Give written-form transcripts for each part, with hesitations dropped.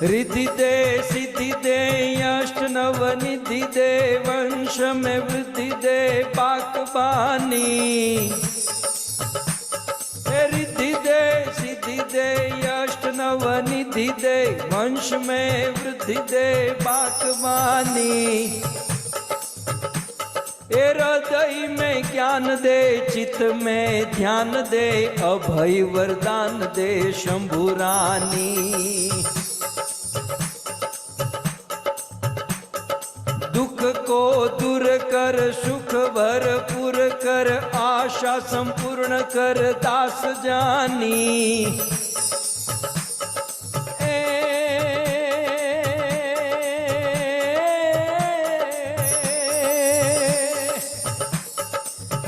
रिद्धि दे सिद्धि दे अष्ट नव निधि दे वंश में वृद्धि दे बाकबानी। रिद्धि दे सिद्धि दे अष्ट नव निधि दे वंश में वृद्धि दे बाकबानी। हृदय में ज्ञान दे चित्त में ध्यान दे अभय वरदान दे शंभु रानी। दुख को दूर कर सुख भरपूर कर आशा संपूर्ण कर दास जानी।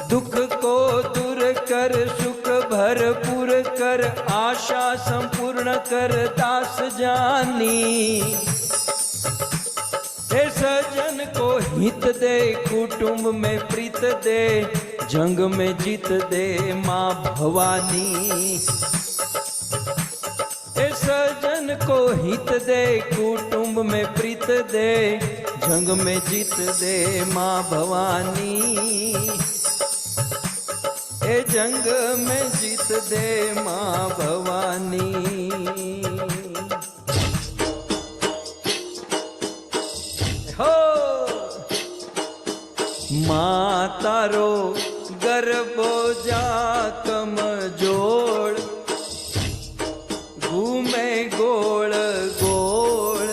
दुख को दूर कर सुख भरपूर कर आशा संपूर्ण कर दास जानी। हे सजन को हित दे कुटुंब में प्रीत दे जंग में जीत दे माँ भवानी। हे सजन को हित दे कुटुंब में प्रीत दे जंग में जीत दे माँ भवानी। हे जंग में जीत दे माँ भवानी। माँ तारो गर्भो जा कमजोड़ घूमे गोल गोल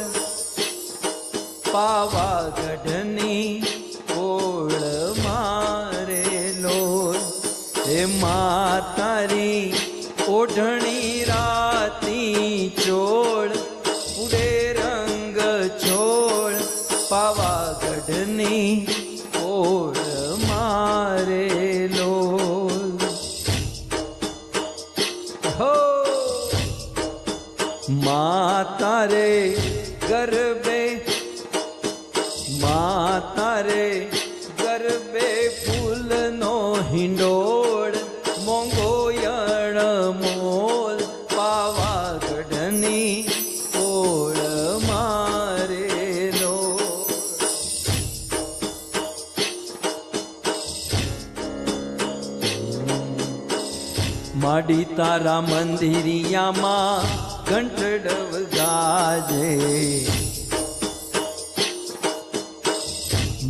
पावागढ़नी ओढ़ मारे लोल। हे माँ तारी ओढ़नी राती चोड़ उड़े रंग छोड़ पावागढ़नी ओढ़ मारे लोल। हो माँ तारे गरबे माँ तारे गरबे फूल नो हिंडोड़ मोंगो यण मोल पावागढ़नी ओढ़ मारे लोल। माडी तारा मंदिरिया माँ घंट डव गाजे।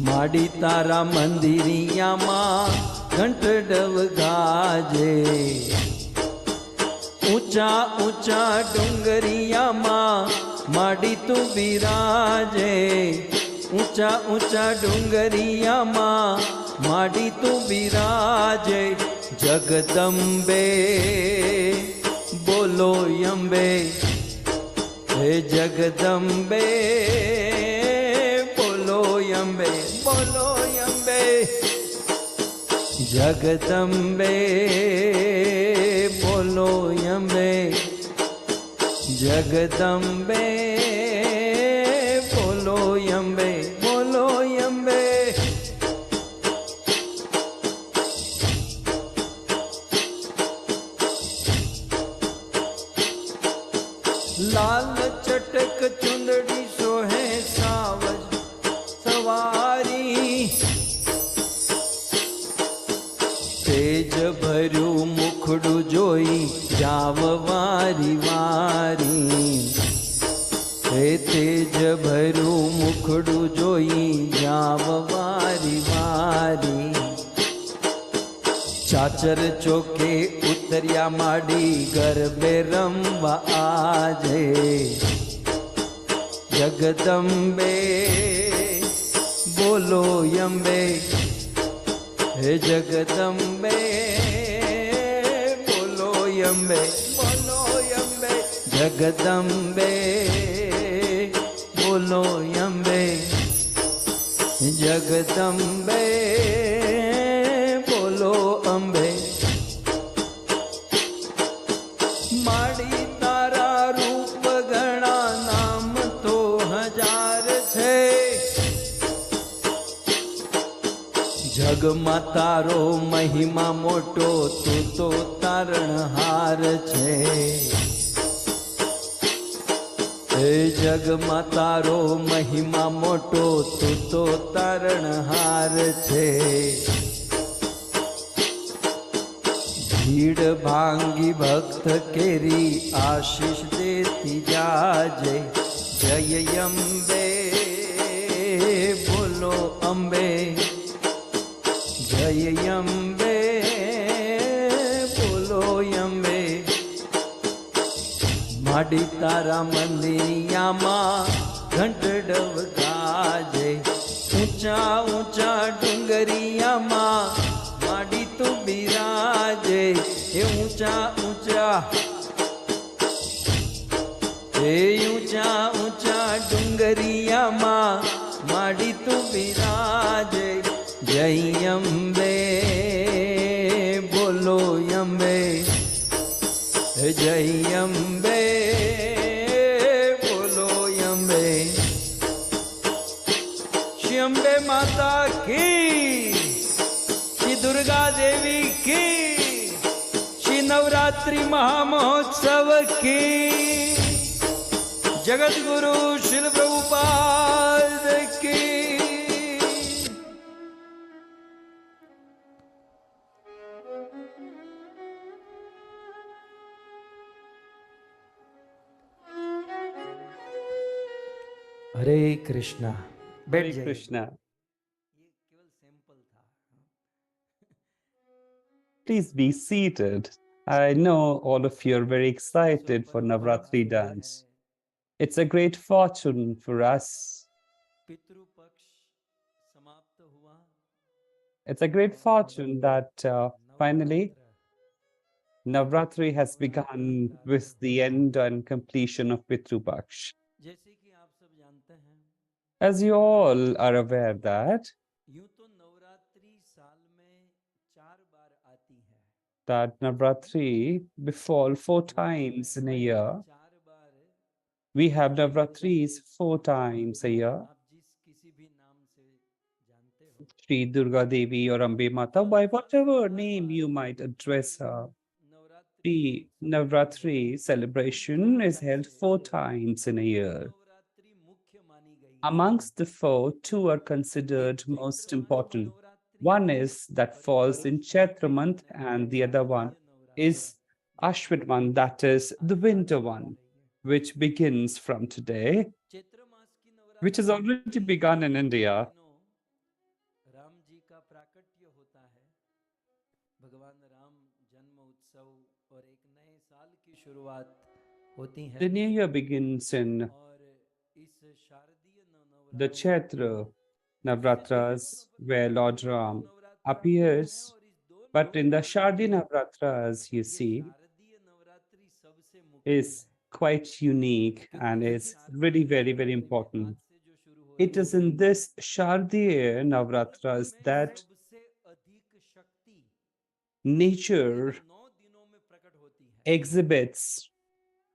माडी तारा मंदिरिया माँ घंट डव गाजे। ऊंचा ऊंचा डूंगरिया माँ माडी तू बिराजे। ऊंचा ऊंचा डूंगरिया माँ माडी तू बिराजे। जगदम्बे बोलो यम्बे हे जगदम्बे बोलो यम्बे बोलो यम्बे। जगदम्बे बोलो यम्बे जगदम्बे बोलो यम्बे बोलो यम्बे। लाल चटक चुंदड़ी सोहे सावज सवारी। तेज भरू मुखड़ू जोई जाव वारी वारी। हे तेज भरू मुखड़ू जोई जाव वारी वारी। चाचर चौके उतरिया माडी गरबे रमवा आजे। जगदम्बे बोलो यम्बे हे जगदम्बे बोलो यम्बे बोलो यम्बे। जगदम्बे बोलो यम्बे जगदम्बे बोलो अम्बे। माड़ी तारा रूप घना नाम तो हजार छे। જગમાં તારો મહિમા મોટો, તું તો તારણહાર છે. હે જગમાં તારો મહિમા મોટો, તું તો તારણહાર છે. ભીડ ભાંગી ભક્ત કેરી આશીષ દેતી જાજે. જય અંબે બોલો અંબે, જય અંબે બોલો અંબે. માડી તારા મંદિરિયામાં ઘંટ ડવકાજે. ઊંચા ઊંચા ડુંગરિયામાં માડી તું બિરાજે. એ ઊંચા ઊંચા, એ ઊંચા ઊંચા ડુંગરિયામાં માડી તું બિરાજે. જય અંબે બોલો અંબે, જય અંબે બોલો અંબે. શ્રી અંબે માતા કી, શ્રી દુર્ગા દેવી કી, શ્રી નવરાત્રિ મહામહોત્સવ की. जगत गुरु शिल प्रभुपाद की. हरे कृष्णा. Hare Krishna. ये केवल सैंपल था. Please be seated. I know all of you are very excited for Navratri dance. It's a great fortune for us. पितृ पक्ष समाप्त हुआ. It's a great fortune that finally Navratri has begun with the end and completion of Pitru Paksh. जैसे कि आप सब जानते हैं, As you all are aware that यूं तो नवरात्रि साल में 4 बार आती है. Navratri befall 4 times in a year. 4 bar We have Navratris 4 times a year. आप जिस किसी भी नाम से जानते हो, Shri Durga Devi or Ambe Mata, by whatever name you might address her. Navratri The Navratri celebration is held 4 times in a year. Navratri मुख्य मानी गई. Amongst the 4, 2 are considered most important. One is that falls in Chaitra month and the other one is Ashwin month, that is the winter one, which begins from today, Chaitra मास की which has already begun in India. Ram ji का प्राकट्य होता है. भगवान राम जन्म उत्सव और एक नए साल की शुरुआत होती है. The new year begins in और इस शारदीय the Chaitra Navratras, where Lord Ram appears. But in the Shardi Navratras, you see, शारदीय नवरात्रि सबसे मुख्य is quite unique and is really very, very important. से जो शुरू हो It is in this Shardiya Navratras that सबसे अधिक शक्ति nature 9 दिनों में प्रकट होती है. exhibits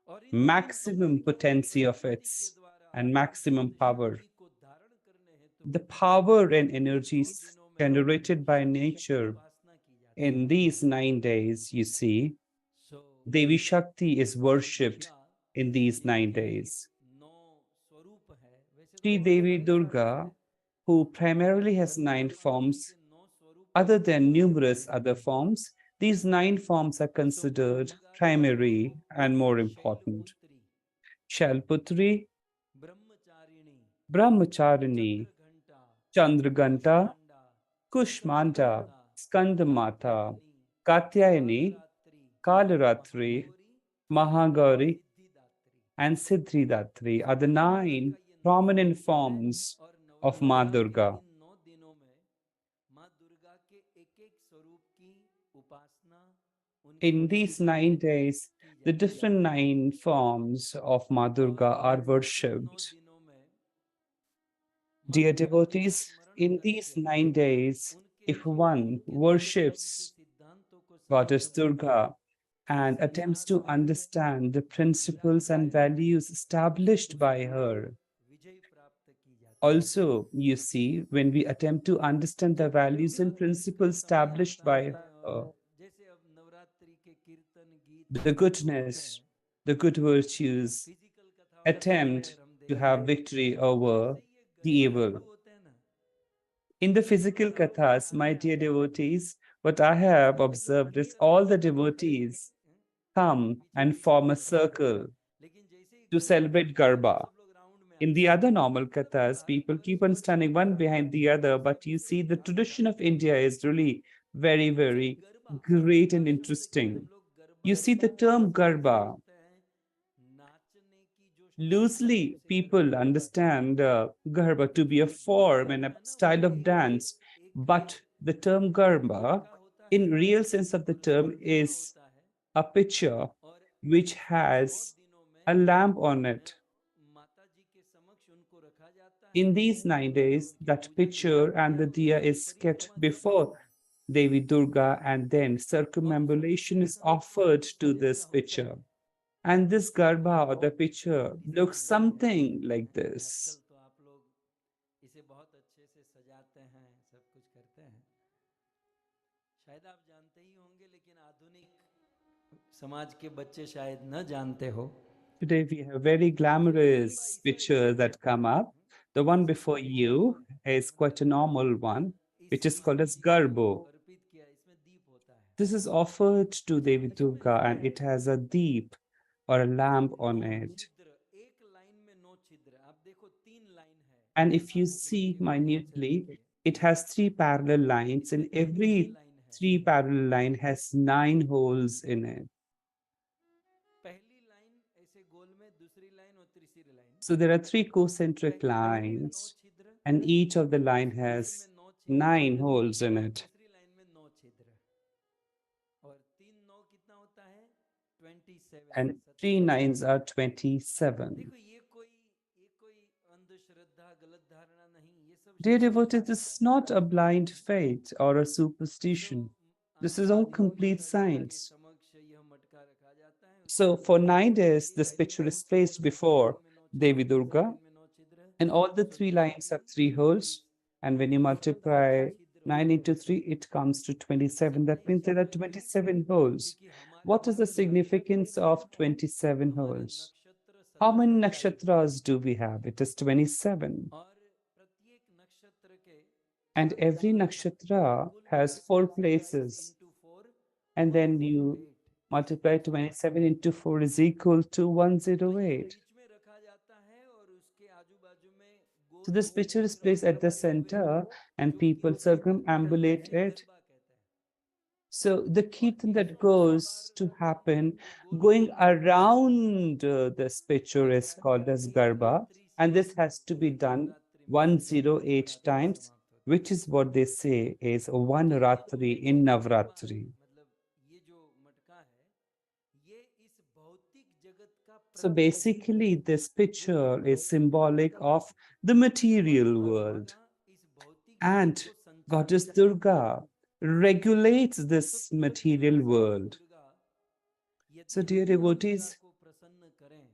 और इन maximum potency of its and maximum power. को धारण करने हेतु The power and energies generated by nature उपासना की जाती in these 9 days, you see, है. सो Devi Shakti is worshipped in these 9 days. 9 स्वरूप है. वैसे Sri Devi Durga, who primarily has 9 forms, other than numerous other forms, these 9 forms are considered primary and more important. Shalputri, Brahmacharini, Brahmacharini, घंटा, Chandraganta, Kushmanda, Skandamata, Katyayani, Kalaratri, Mahagauri, and Siddhidatri are the 9 prominent forms of Ma Durga. इन 9 दिनों में माँ दुर्गा के एक-एक स्वरूप की उपासना उनकी In these 9 days, the different 9 forms of Ma Durga are worshipped. दिनों में Dear devotees, in these 9 days, if one worships सिद्धांतों को Goddess Durga and attempts to understand the principles and values established by her, विजय प्राप्त की जाती Also, you see, when we attempt to understand the values and principles established by जैसे अब नवरात्रि के कीर्तन गीत the भजन जो होते goodness, हैं, the good virtues, फिजिकल कथाओं के attempt अंदर हम to देखते have हैं, victory over वैसे ही ये the गरबा evil. शुरू होते हैं ना, In the ये तो physical गाँव में kathas, my आते dear आते devotees, what I have मतलब observed भीड़ is all the लगती है उनके devotees हैं, come पीछे and पीछे form a भीड़ है, circle लेकिन जैसे ही to गरबा celebrate थमता है तो Garba. सब लोग राउंड में आ In the जाते other हैं, normal मतलब वो kathas, हर people कोई keep on standing one स्वच्छंद behind the other, ऐसे but you दूसरे see, को the भाग tradition of जाता है। India is really very, जब very गरबा, great and मतलब interesting. जब लोग गरबा You see, the सुनते हैं term तो ऐसा Garba, लगता है नाचने की जो स्टाइल है loosely उसे गरबा people कहते हैं। understand Garba to be a जो form and गरबा a है ना वो style of एक dance, एक but the term Deep Garba, का होता है in real sense of the और term, चमकीला is होता है, a picture और which नौ has दिनों a में lamp on it. माता जी के समक्ष उनको रखा जाता है In these 9 days, और उनकी that पूजा की picture जाती and है the और diya उसकी is kept परिक्रमा करते before हैं। Devi Durga, and then और circumambulation उसके is समय कुछ offered इस to तरह this का होता picture. है, And this garba or the picture इसकी looks मूर्ति है। something like आजकल this. तो आप लोग इसे बहुत अच्छे से सजाते हैं, सब कुछ करते हैं, शायद आप जानते ही होंगे, लेकिन आधुनिक समाज के बच्चे शायद न जानते हो। Today we have very ये गरबा glamorous इस वजह pictures से that come है, up. The one इसे before गरबो you is quite a normal one, which इस is called माता as जी को garbo. अर्पित किया, इसमें दीप होता है। This is offered to Devi अच्छा, मैं Durga and it has a deep or a lamp on now it. छिद्र, एक लाइन में नौ छिद्र, आप देखो तीन लाइन है, And if you आप ऊपर see के माध्यम से minutely, देखिए, it has three parallel lines, इसमें and कितनी ही every लाइन है? three parallel line has 9 holes in it. पहली लाइन ऐसे गोल में, दूसरी लाइन और तीसरी line, So there are three concentric पहली लाइन में नौ lines, छिद्र, and each of the line दूसरी लाइन has में नौ छिद्र 9 holes in और it. तीसरी लाइन में नौ छिद्र, और तीन नौ कितना होता है? 27, And 27। 3 9s are 27. देखो ये कोई अंधश्रद्धा, गलत धारणा नहीं, ये सब Dear शास्त्रों में devotees, this लिखा is है। not a blind faith or a so superstition. This is all आराध्य complete माता जी के science. समक्ष यह मटका रखा जाता है, उसके So ऊपर for दीप 9 days, जलती this है, picture is उसके placed अनुसार पहली before लाइन में नौ Devi छिद्र, दूसरी Durga, लाइन में नौ छिद्र, and all the so three lines have 26, 3 holes. And when you multiply 26 छिद्र 9 होते into हैं। 3, it comes to अच्छा, 27. That भाई means there are समझ में, 27 holes. क्योंकि हमारे What is the significance of 27 हमारे holes? नक्षत्र How many 27 है, nakshatras do we have? It is 27. और प्रत्येक नक्षत्र के And 4 every स्थान हैं, तो nakshatra कुल has मिला four के 27 places. into 4, And then you 108, multiply 27 into 4 is equal to तो ये 108. बीच में रखा जाता है और उसके आजू बाजू में So goal this goal picture is चक्र placed at the घुमाते हुए, center and जो people कीर्तन करते हैं circumambulate उन्हें it. गरबा कहते हैं, So the और kirtan that 108 bar goes to happen वो गोल going गोल घूमता है, around this picture और is called as एक Garba. रात्रि And this समाप्त has to होती be है, done नवरात्रि में 108 नवरात्रि times, समाप्त होती है। which is what they say is one तो ये जो Ratri in गरबा है, Navratri. मतलब ये जो मटका है, ये इस भौतिक जगत का So प्रतीक है, basically, this ये इस picture is भौतिक जगत symbolic का of प्रतीक है, the और material माँ world. दुर्गा इस भौतिक जगत And को Goddess संचालित करती है। Durga regulates तो this क्योंकि material माँ world. दुर्गा, So, यदि dear हम माँ दुर्गा devotees, को प्रसन्न करें,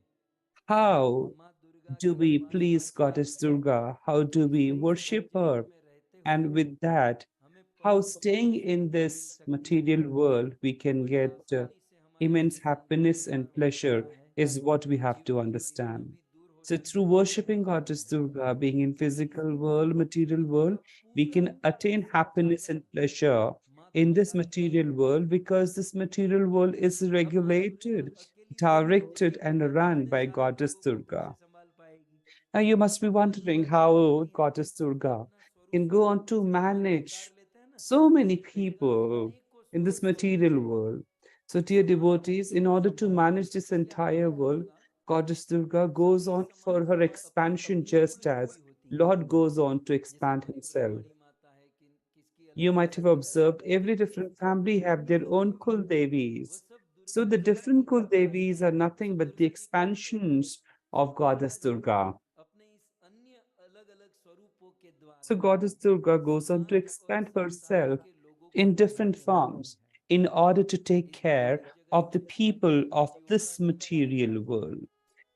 how माँ दुर्गा do के we पास please आकर Goddess Durga? How do we इस worship भौतिक her? में रहते हुए And with that, हमें how परम सुख staying in Shanti mill this सकती है, material world we can बड़ी get आसानी से हमारा immense जीवन happiness सुखमय and हो pleasure सकता है, is what we have to जीवन की पीड़ाएं understand. भी दूर हो So through सकती हैं, worshipping Goddess Durga, being in physical world, material world, इसका we पूरा can attain happiness and संचालन pleasure माँ in this Durga he material करती है। world because this material world is अब माँ दुर्गा regulated, अकेली थोड़ी होती directed, है कि and वो run अपने by सारे Goddess लोगों को कैसे Durga. संभाल पाएगी, Now you must be माँ wondering दुर्गा ऐसी how नहीं है कि Goddess Durga अपना स्वरूप can go on to जैसे हम लोग अवतार manage लेते हैं ना, so many कई बार हम people अनेकों in this स्वरूप को material लेते हैं, world. So, dear तो माँ devotees, in order to संभालती manage है। this इसलिए आपने entire देखा world, होगा Goddess Durga goes सभी on समाज for her की अपनी expansion अपनी just कुल as देवी होती हैं, Lord goes on to जैसे expand हमारी बड़ी himself. बड़ी माता है कि किसकी You अलग might have अलग observed अलग every अलग different family have their कुल own देवी Kul हैं, वो Devis. सब So दुर्गा the जी की different Kul अंश Devis हैं। are nothing so but the Durga ji क्या करते हैं? expansions so of Durga Goddess ji Durga. अपने इस अन्य अलग अलग स्वरूपों के So द्वारा Goddess Durga goes on to समाज और expand संसार herself के लोगों को in different संभालने लगती forms है। in order to take इस care भौतिक जगत of में the जैसे हम people अपने of जीवों का this संरक्षण material करते हैं, world.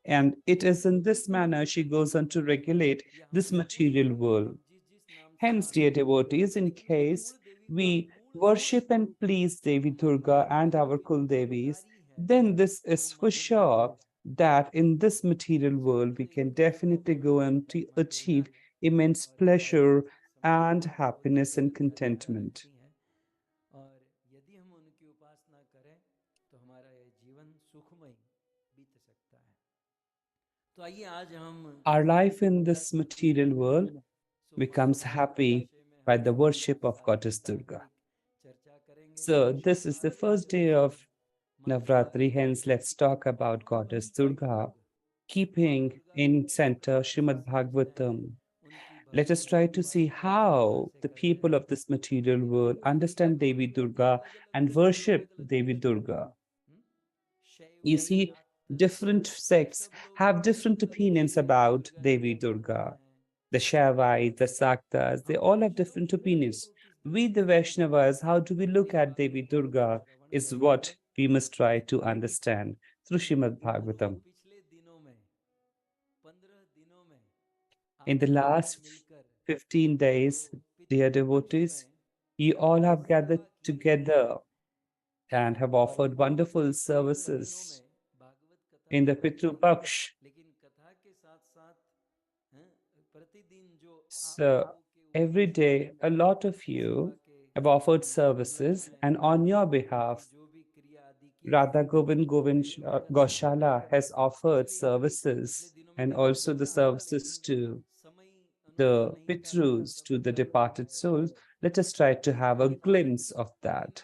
And it is in this manner she goes on to regulate this material world. Hence, dear devotees, in case we worship and please Devi Durga and our Kul Devis, then this is for sure that in this material world we can definitely go on to achieve immense pleasure and happiness and contentment. और यदि हम उनकी उपासना करें तो हमारा ये जीवन सुखमय बीत सकता है। तो आइए आज हम Our life in this material world becomes happy by the worship of Goddess Durga. So this is the first day of Navratri, hence let's talk about Goddess Durga, keeping in center Srimad Bhagavatam. Let us try to see how the people of this material world understand Devi Durga and worship Devi Durga. You see, different sects have different opinions about Devi Durga. The Shaivites, the Saktas, they all have different opinions. We, the Vaishnavas, how do we look at Devi Durga is what we must try to understand through Srimad Bhagavatam. In the last 15 days, dear devotees, you all have gathered together and have offered wonderful services in the Pitru Paksh. So every day, a lot of you have offered services, and on your behalf, LalGovind Goshala has offered services and also the services to the Pitrus, to the departed souls. Let us try to have a glimpse of that.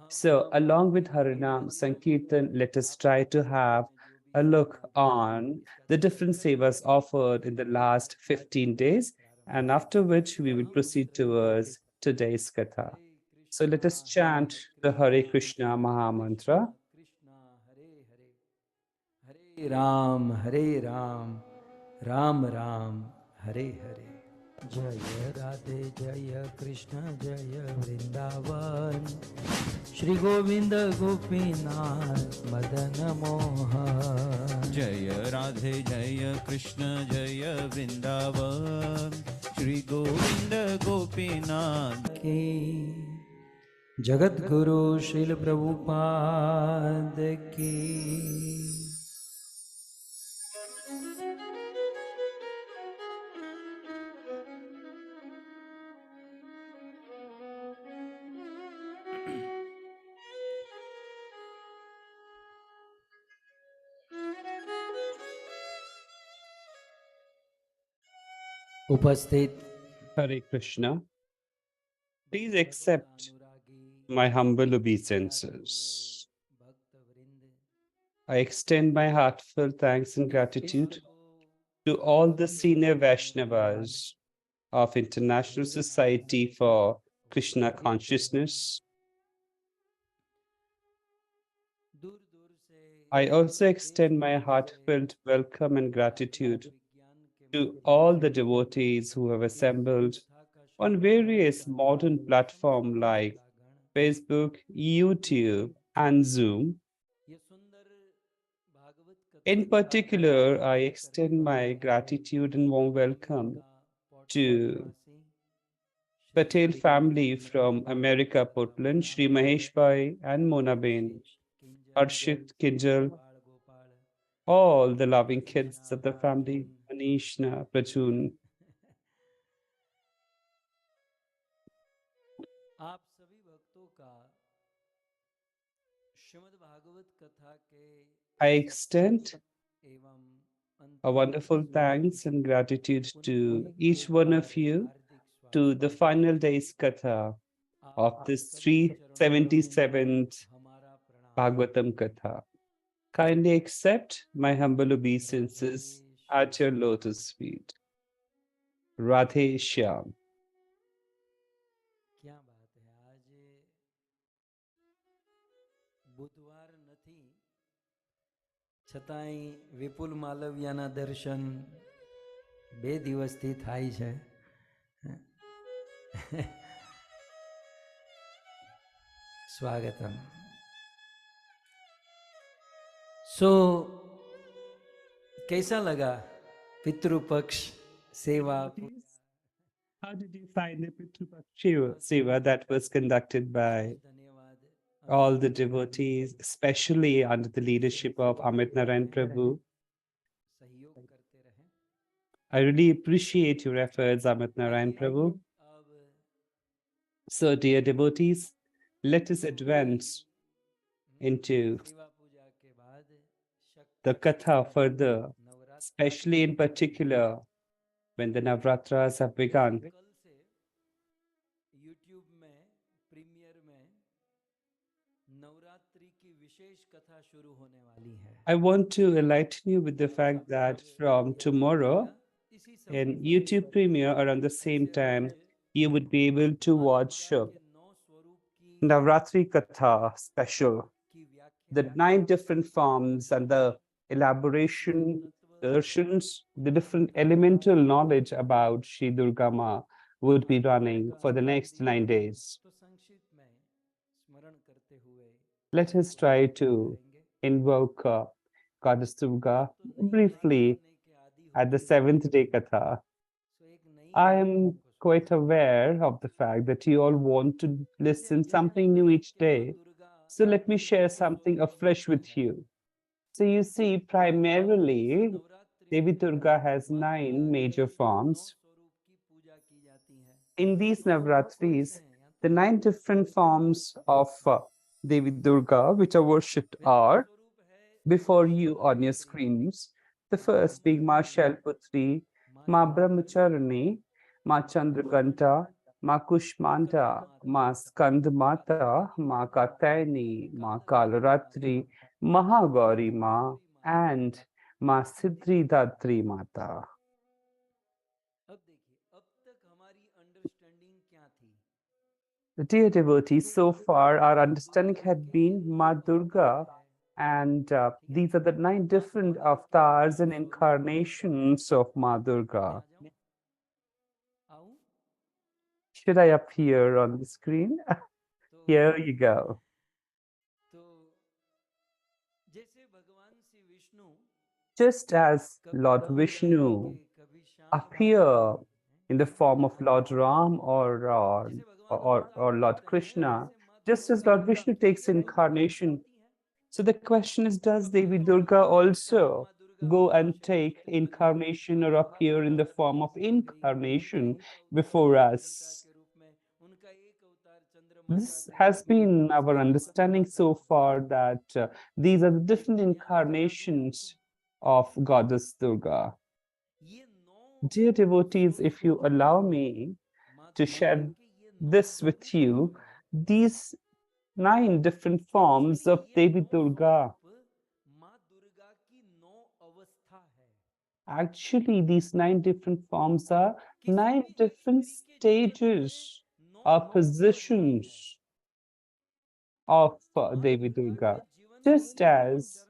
So, along with Harinam Sankirtan, let us try to have a look on the different sevas offered in the last 15 days, and after which we will proceed towards today's Katha. So, let us chant the Hare Krishna Maha Mantra. Hare Ram, Ram Ram, Hare Hare. Jaya Radhe Jaya Krishna Jaya Vrindavan Shri Govinda Gopinath Madan Mohan Jaya Radhe Jaya Krishna Jaya Vrindavan Shri Govinda Gopinath Ki Jagat Guru Srila Prabhupada Ki उपस्थित Hare Krishna. Please accept my humble obeisances. I extend my heartfelt thanks and gratitude to all the senior Vaishnavas of International Society for Krishna Consciousness. I also extend my heartfelt welcome and gratitude to all the devotees who have assembled on various modern platforms like Facebook, YouTube, and Zoom. In particular, I extend my gratitude and warm welcome to Patel family from America, Portland, Shri Mahesh Bhai and Mona Bain, Arshit, Kinjal, all the loving kids of the family, Anishna, Prachun. आप सभी भक्तों का श्रीमद् भागवत कथा के I extend a wonderful thanks and gratitude to each one of you to the final day's katha of this 377th Bhagavatam Katha. Kindly accept my humble obeisances at your lotus feet. Radhe Shyam. क्या बात है आज बुधवार નથી છતાંય વિપુલ માલવિયાના દર્શન 2 દિવસથી થાય છે સ્વાગતમ सो कैसा लगा पितृ पक्ष सेवा? How did you find the Pitru Seva that was conducted by धन्यवाद all the devotees, especially under the leadership of Amit Narayan Prabhu? सहयोग करते रहें। I really appreciate your efforts, Amit Narayan Prabhu. अब So, dear devotees, let us advance into सेवा पूजा के बाद शक्ति the Katha further, Navratra especially in particular when the Navratras have begun. कल से YouTube में प्रीमियर में नवरात्रि की विशेष कथा शुरू होने वाली है। I want to enlighten you with the fact that from tomorrow, इसी समय in YouTube Premiere around the same time, you would be able to watch के 9 स्वरूप की Navratri Katha special, की व्याख्या the 9 different forms and the elaboration, versions, the different elemental knowledge about Shri Durga Ma would be running for the next 9 days. तो संक्षिप्त में स्मरण करते हुए Let us try to invoke Goddess Durga briefly at the 7th day Katha. सो एक नई I am quite aware of the fact that you all want to listen something new each day. So let me share something afresh with you. So you see, primarily, Devi Durga has 9 major forms. स्वरूप की पूजा की जाती है। In these Navratris, the 9 different forms of Devi Durga which are worshipped are before you on your screens. The first being Ma Shailputri, Ma Brahmacharani, Ma Chandraganta, Ma Kushmanda, Ma Skandmata, Ma Katayani, Ma Kalaratri, Mahagauri Ma, and Ma Siddhidatri Mata. अब देखिए, अब तक हमारी understanding क्या थी? Dear devotees, so far our understanding had been Ma Durga, and these are the 9 different avatars and incarnations of Ma Durga. आऊं? Should I appear on the screen? तो Here you go. तो जैसे भगवान Shri Vishnu Just as कभी Lord Ram Vishnu रहेंगे, कभी Shyam appear in the form of Lord Ram or जैसे भगवान or Lord अवतार Krishna, लेते हैं, just as Lord Vishnu takes incarnation. So the question is, does Devi Durga also go and take incarnation or appear in the form of incarnation before us? This has been our understanding so far, that these are the different incarnations of Goddess Durga. Dear devotees, if you allow me to share this with you, these 9 different forms of Devi Durga. Actually, these 9 different forms are 9 different stages or positions of Devi Durga. Just as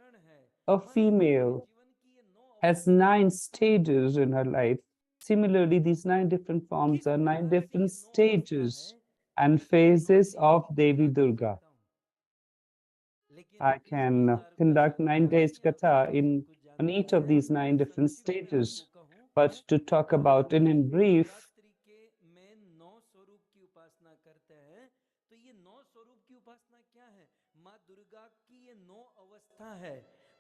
a female has 9 stages in her life, similarly, these 9 different forms are 9 different stages and phases of Devi Durga. I can conduct 9 days katha on each of these 9 different stages. But to talk about it in brief,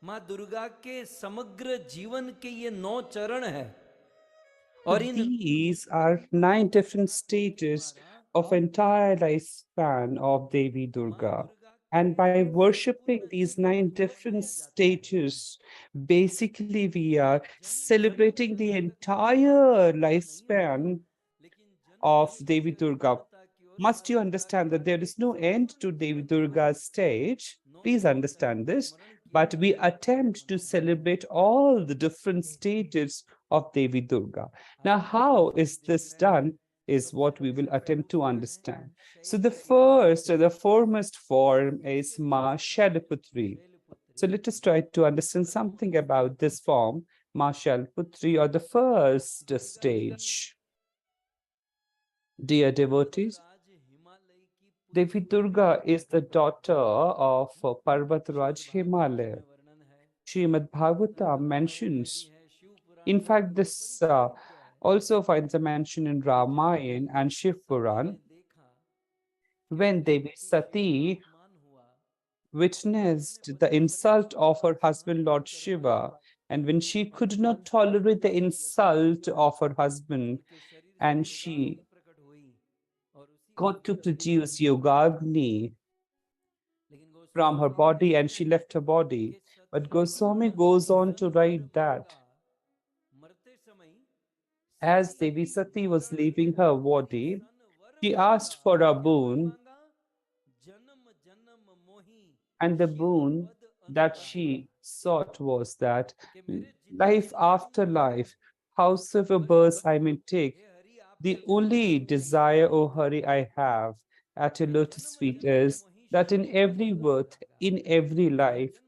माँ दुर्गा के समग्र जीवन के ये 9 चरण है। these are 9 different stages of entire lifespan of Devi Durga. And by worshipping these 9 different stages, basically we are celebrating the entire lifespan of Devi Durga. Must you understand that there is no end to Devi Durga's stage? Please understand this. But we attempt to celebrate all the different stages of Devi Durga. Now, how is this done is what we will attempt to understand. So the first or the foremost form is Ma Shailputri. So let us try to understand something about this form, Ma Shailputri, or the first stage. Dear devotees, Devi Durga is the daughter of Parvatraj Himalaya. Srimad Bhagavatam mentions. In fact, this also finds a mention in Ramayana and Shiv Puran when Devi Sati witnessed the insult of her husband, Lord Shiva, and when she could not tolerate the insult of her husband, and she got to produce Yogagni from her body and she left her body. But Goswami goes on to write that as Devi Sati was leaving her body, she asked for a boon, and the boon that she sought was that life after life, howsoever births I may take, the only desire, O Hari, I have at your lotus feet is that in every birth, in every life,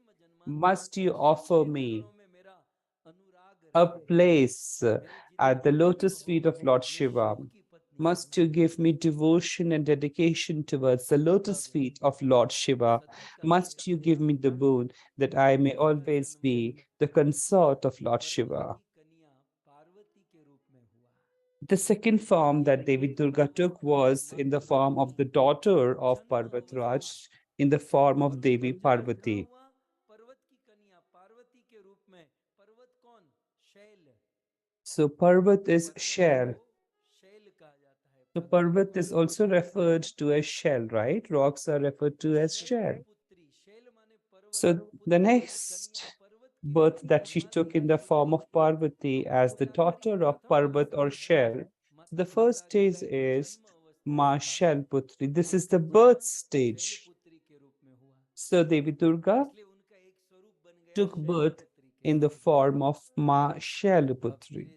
must you offer me a place at the lotus feet of Lord Shiva. Must you give me devotion and dedication towards the lotus feet of Lord Shiva? Must you give me the boon that I may always be the consort of Lord Shiva? The second form that Devi Durga took was in the form of the daughter of Parvatraj, in the form of Devi Parvati. So Parvat is shell. So Parvat is also referred to as shell, right? Rocks are referred to as shell. So the next birth that she took in the form of Parvati as the daughter of Parvat or shell. The first stage is Ma Shell Putri. This is the birth stage. So Devi Durga took birth in the form of Ma Shell Putri.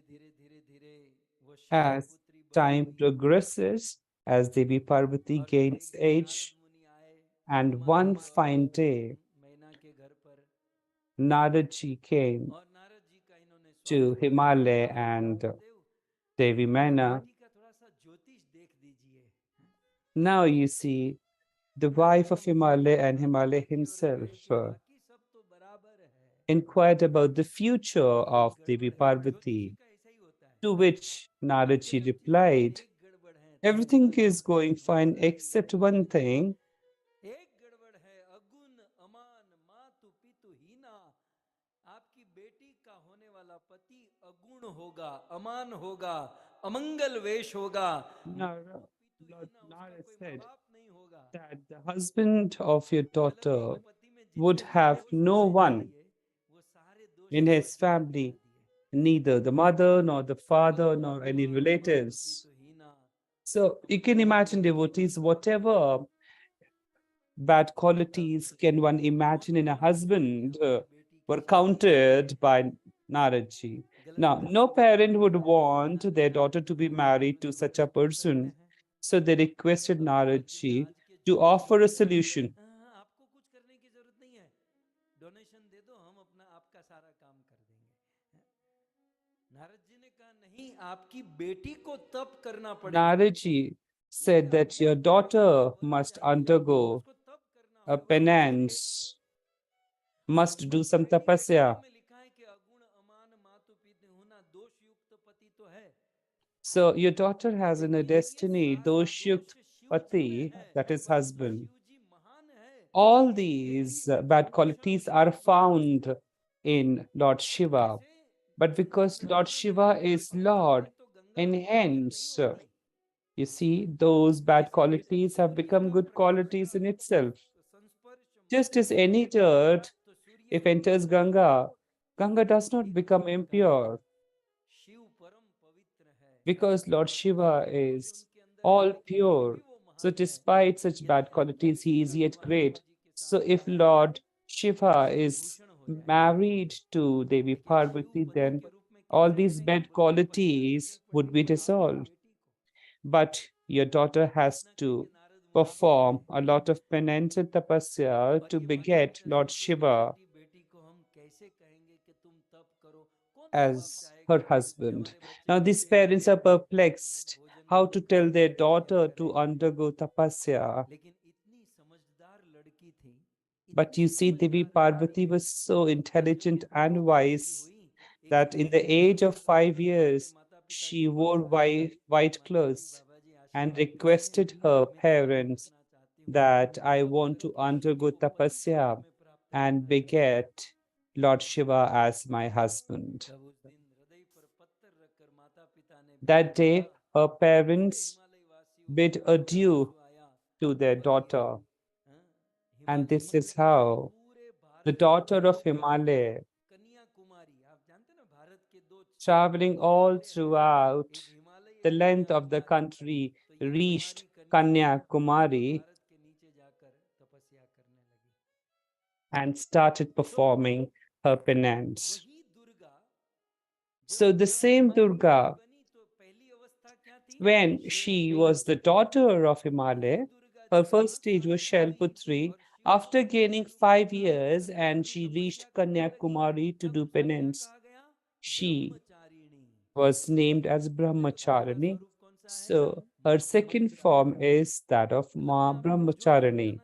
As time progresses, as Devi Parvati gains age, and one fine day, Naradji came to Himalaya and Devi Maina. Now you see the wife of Himalaya and Himalaya himself inquired about the future of Devi Parvati, to which Naradji replied, everything is going fine except one thing. Lord Narad said that the husband of your daughter would have no one in his family, neither the mother nor the father nor any relatives. So you can imagine, devotees, whatever bad qualities can one imagine in a husband were counted by Naradji. Now, no parent would want their daughter to be married to such a person. So they requested Naradji to offer a solution. Naradji said that your daughter must undergo a penance, must do some tapasya. So your daughter has in her destiny doshyukt pati, that is husband. All these bad qualities are found in Lord Shiva. But because Lord Shiva is Lord, and hence, you see, those bad qualities have become good qualities in itself. Just as any dirt, if enters Ganga, Ganga does not become impure. Because Lord Shiva is all pure. So despite such bad qualities, he is yet great. So if Lord Shiva is married to Devi Parvati, then all these bad qualities would be dissolved. But your daughter has to perform a lot of penance and tapasya to beget Lord Shiva as her husband. Now these parents are perplexed how to tell their daughter to undergo tapasya. But you see, Devi Parvati was so intelligent and wise that in the age of 5 years, she wore white clothes and requested her parents that I want to undergo tapasya and beget Lord Shiva as my husband. That day, her parents bid adieu to their daughter. And this is how the daughter of Himalaya, traveling all throughout the length of the country, reached Kanyakumari and started performing her penance. So the same Durga, when she was the daughter of Himalaya, her first stage was Shailputri. After gaining 5 years and she reached Kanyakumari to do penance, she was named as Brahmacharini. So her second form is that of Ma Brahmacharini.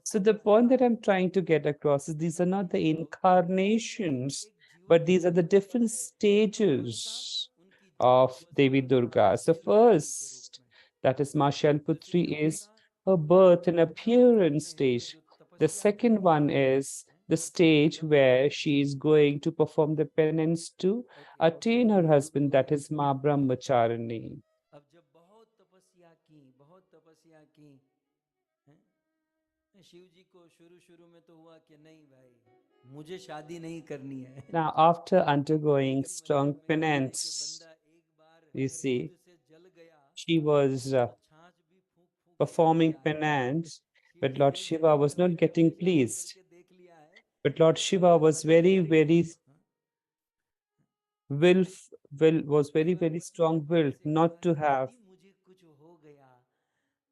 So the point that I'm trying to get across is these are not the incarnations, but these are the different stages of Devi Durga. So first, that is Ma Shailputri, is her birth and appearance stage. The second one is the stage where she is going to perform the penance to attain her husband, that is Ma Brahmacharini. Now, after undergoing strong penance, you see, she was performing penance, but Lord Shiva was not getting pleased. But Lord Shiva was very, very very strong-willed not to have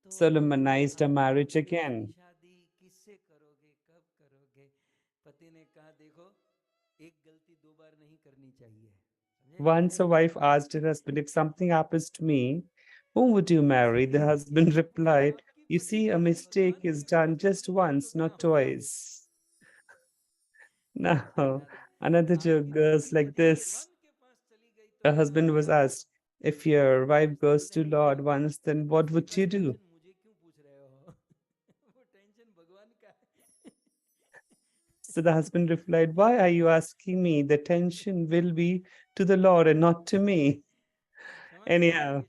solemnized a marriage again. Once a wife asked her husband, if something happens to me, whom would you marry? The husband replied, you see, a mistake is done just once, not twice. Now, another joke goes like this. A husband was asked, if your wife goes to Lord once, then what would you do? So the husband replied, why are you asking me? The tension will be to the Lord and not to me. Anyhow.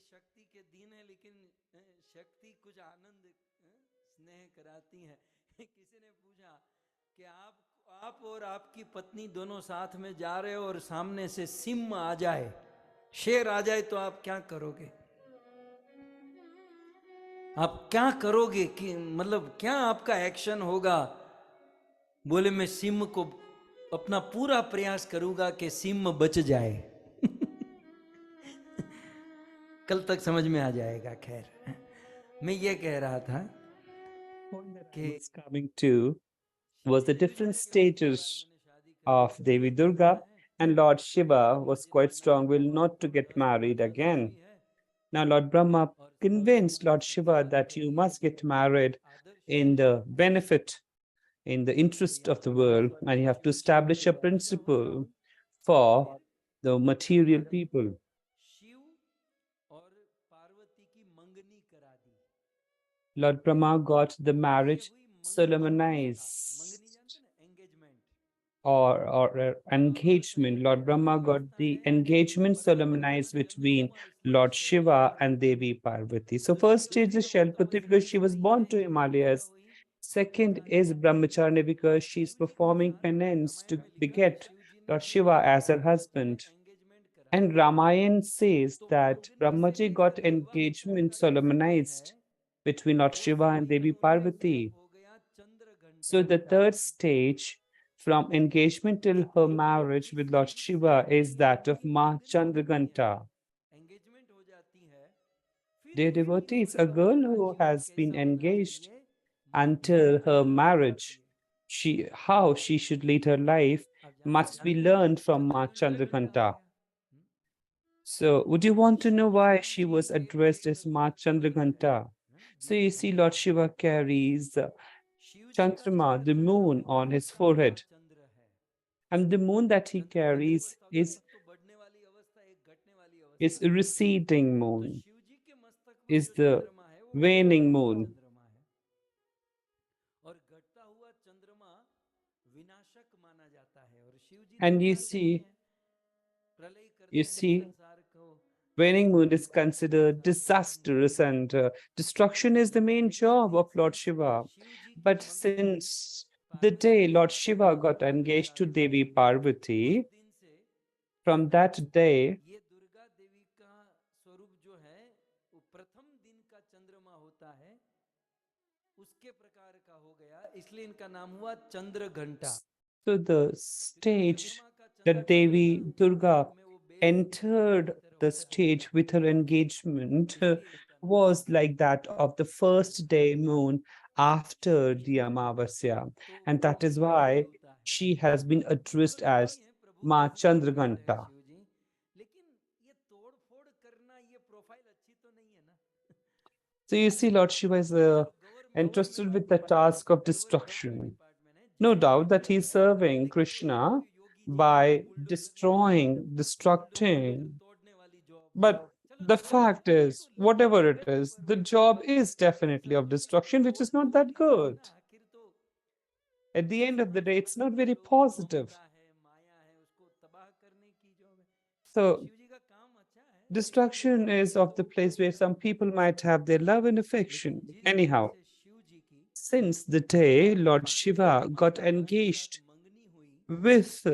आप और आपकी पत्नी दोनों साथ में जा रहे हो और सामने से सिंह आ जाए, शेर आ जाए, तो आप क्या करोगे? आप क्या करोगे कि मतलब क्या आपका एक्शन होगा? बोले मैं सिंह को अपना पूरा प्रयास करूंगा कि सिंह बच जाए। कल तक समझ में आ जाएगा। खैर, मैं ये कह रहा था कि coming to was the different stages of Devi Durga, and Lord Shiva was quite strong-willed not to get married again. Now Lord Brahma convinced Lord Shiva that you must get married in the benefit, in the interest of the world, and you have to establish a principle for the material people. Lord Brahma got the marriage solemnized, or engagement. Lord Brahma got the engagement solemnized between Lord Shiva and Devi Parvati. So first stage is Shailputri because she was born to Himalayas. Second is Brahmacharya because she's performing penance to beget Lord Shiva as her husband. And Ramayana says that Brahmaji got engagement solemnized between Lord Shiva and Devi Parvati. So the third stage from engagement till her marriage with Lord Shiva is that of Ma Chandraghanta. Dear devotees, a girl who has been engaged until her marriage, how she should lead her life must be learned from Ma Chandraghanta. So, would you want to know why she was addressed as Ma Chandraghanta? So, you see, Lord Shiva carries Chandrama, the moon, on his forehead. And the moon that he carries is a receding moon, is the waning moon. And you see, waning moon is considered disastrous, and destruction is the main job of Lord Shiva. But since the day Lord Shiva got engaged to Devi Parvati, from that day, so the stage that Devi Durga entered the stage with her engagement was like that of the first day moon after the Amavasya. And that is why she has been addressed as Ma Chandraghanta. So you see, Lord Shiva is entrusted with the task of destruction. No doubt that he's serving Krishna by destroying, destructing. But the fact is, whatever it is, the job is definitely of destruction, which is not that good. At the end of the day, it's not very positive. So, destruction is of the place where some people might have their love and affection. Anyhow, since the day Lord Shiva got engaged with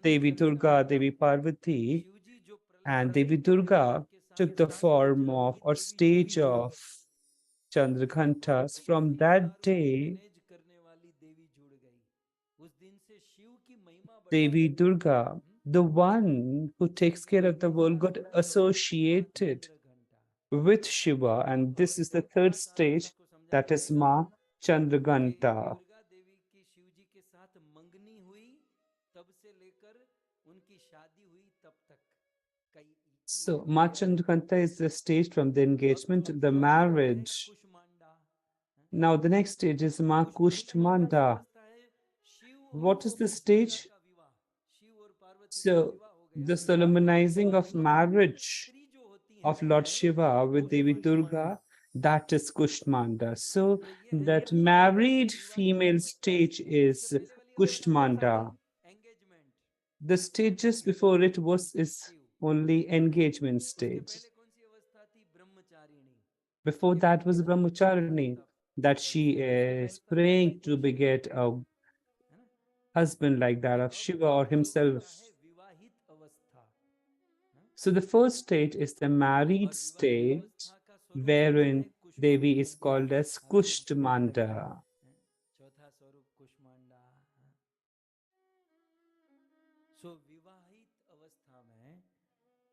Devi Durga, Devi Parvati, and Devi Durga took the form of or stage of Chandrakhantas. From that day, Devi Durga, the one who takes care of the world, got associated with Shiva, and this is the third stage, that is Ma Chandraghanta. So Ma Chandraghanta is the stage from the engagement to the marriage. Now the next stage is Ma Kushtmanda. What is the stage? So the solemnizing of marriage of Lord Shiva with Devi Durga, that is Kushtmanda. So that married female stage is Kushtmanda. The stages before it is only engagement stage. Before that was Brahmacharini, that she is praying to beget a husband like that of Shiva or himself. So the first stage is the married state, wherein Devi is called as Kushtmanda.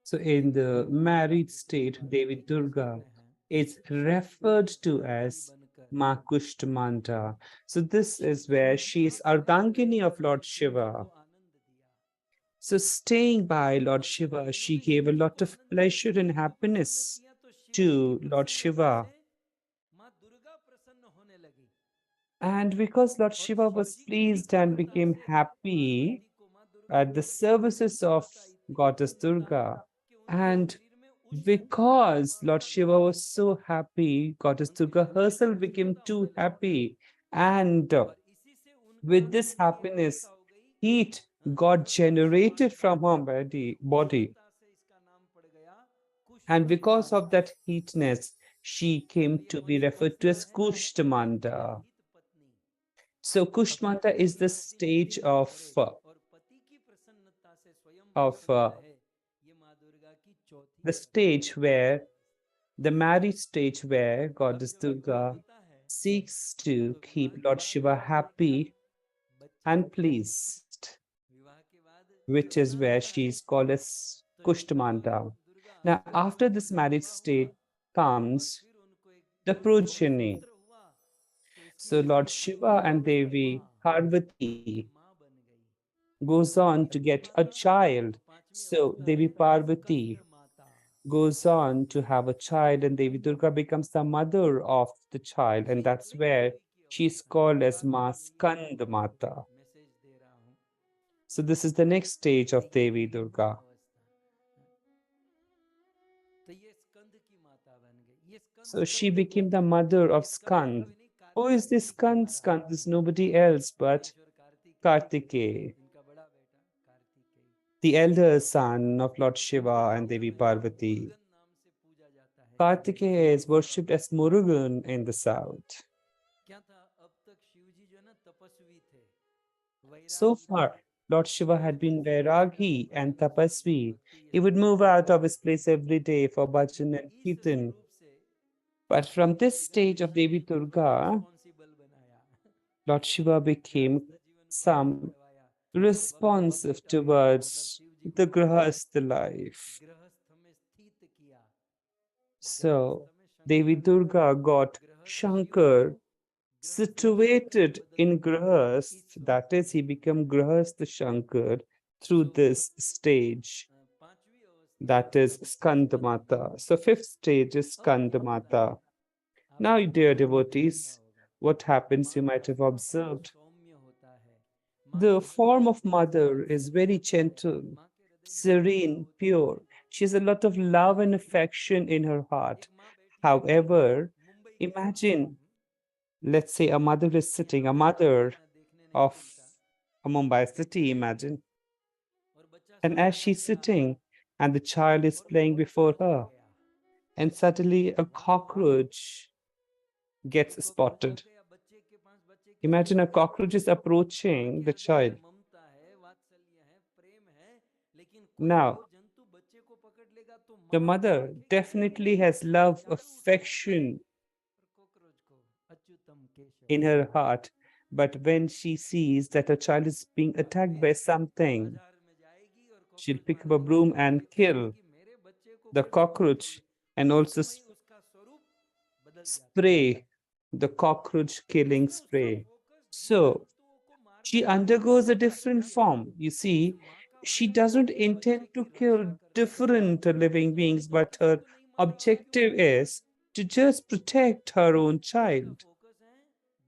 So in the married state, Devi Durga is referred to as Ma Kushtmanda. So this is where she is Ardhangini of Lord Shiva. So staying by Lord Shiva, she gave a lot of pleasure and happiness to Lord Shiva. And because Lord Shiva was pleased and became happy at the services of Goddess Durga, and because Lord Shiva was so happy, Goddess Durga herself became too happy. And with this happiness, heat got generated from her body. And because of that heatness, she came to be referred to as Kushtmanda. So Kushtmanda is the stage of the stage where the married stage where Goddess Durga seeks to keep Lord Shiva happy and pleased, which is where she is called as Kushtmanda. Now, after this marriage state comes the progeny. So Lord Shiva and Devi Parvati goes on to get a child. So Devi Parvati goes on to have a child, and Devi Durga becomes the mother of the child, and that's where she's called as Ma Skand Mata. Message दे रहा हूँ So this is the next stage of Devi Durga. तो ये स्कंद की माता बन गई। ये स्कंद So she became the mother of Skand. Who is this Skand? Skand is nobody else but Kartikeya, इनका बड़ा बेटा Kartikeya the elder son of Lord Shiva and Devi Parvati. Murugan नाम से पूजा जाता है। Kartikeya is worshipped as Murugan in the south. क्या था अब तक शिव जी जो है ना तपस्वी थे So वैरागी far, थे Lord Shiva had been Vairagi and Tapasvi. He would move out of his place every day for bhajan and इस kirtan. स्वरूप से But from this मृगन stage of ऋषि ने Devi इनको Durga, रिस्पॉन्सिबल बनाया Lord Shiva became गृहस्थ जीवन को आगे some बढ़वाया responsive भक्त का मतलब towards शिव जी the को Grahastha life. गृहस्थ में स्थित किया So, गृहस्थ में Devi शंकर Durga got गृहस्थ शिव को Shankar गृहस्थ शंकर में situated बदल in दिया Grahast, इस स्वरूप that is, he became Grahastha Shankar through So, this stage, पांचवी अवस्था that is Skandamata. So, fifth stage is अब क्या होता Skandamata. है Now, आपने dear देखा devotees, होगा what happens, you माँ might का have स्वभाव observed. सौम्य होता है माँ The के form हृदय of में mother is very ममता होती है gentle, माँ के हृदय में ममता serene, होती है pure. She has a lot of love and affection in her heart. एक माँ बैठी है However, मुंबई के imagine, let's say a mother is sitting, a mother देखने नहीं of मिलता a Mumbai city, imagine. और बच्चा And सो as रहा she's था sitting and the child is और playing before कॉकरोच आ her, गया and suddenly a cockroach तो gets कॉकरोच आ spotted. गया बच्चे के पास बच्चे की Imagine a सुरक्षा cockroach is माँ approaching के the हृदय child. में ममता है वात्सल्य है प्रेम है लेकिन कोई Now, जीव जंतु बच्चे को पकड़ लेगा तो the माँ mother देखेगी definitely has love, झाड़ू उठाएगी affection और कॉकरोच को Achyutam Keshav in her heart. But when she sees that a child is being attacked by something, बाजार में जाएगी और she'll cockroach pick up a मारने की broom तैयारी and kill करेगी मेरे बच्चे को the कोई बचा ले cockroach and उस also समय ही उसका स्वरूप बदल जाता है spray the cockroach killing इसमें उसका spray. फोकस जीव So जंतुओं को she मारने पर नहीं undergoes a होता different form. You उस see, माँ का she मन है doesn't मेरे intend बच्चे to की kill रक्षा करना different living beings, तो but किसी her को नहीं मारा और क्यों objective मारा is to just protect her own उसका child. फोकस है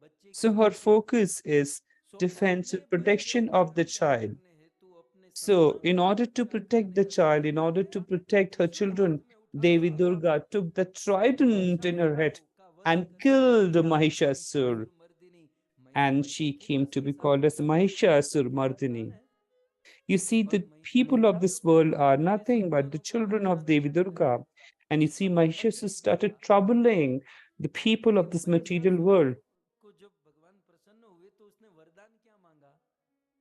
बच्चे की So her Raksha focus is so defense अपने and बच्चे protection को of the बचाव child. करने हेतु अपने So, संतान in की order to रक्षा protect करने the हेतु child, in क्या order to किया protect her त्रिशूल हाथ children, में उठाया Devi Durga took the trident in her head Mahishasura का वध and करके killed Mahishasura Mahishasur, Mardini and Mahishasura she came to किसी be समय called as महिषासुर Mahishasur की संतान Mardini. है You see, और the people of this world are nothing but the children of Devi Durga. And you see, Mahishasur started troubling the people कि of this material Mahishasura world. को जब भगवान प्रसन्न हुए तो उसने वरदान क्या मांगा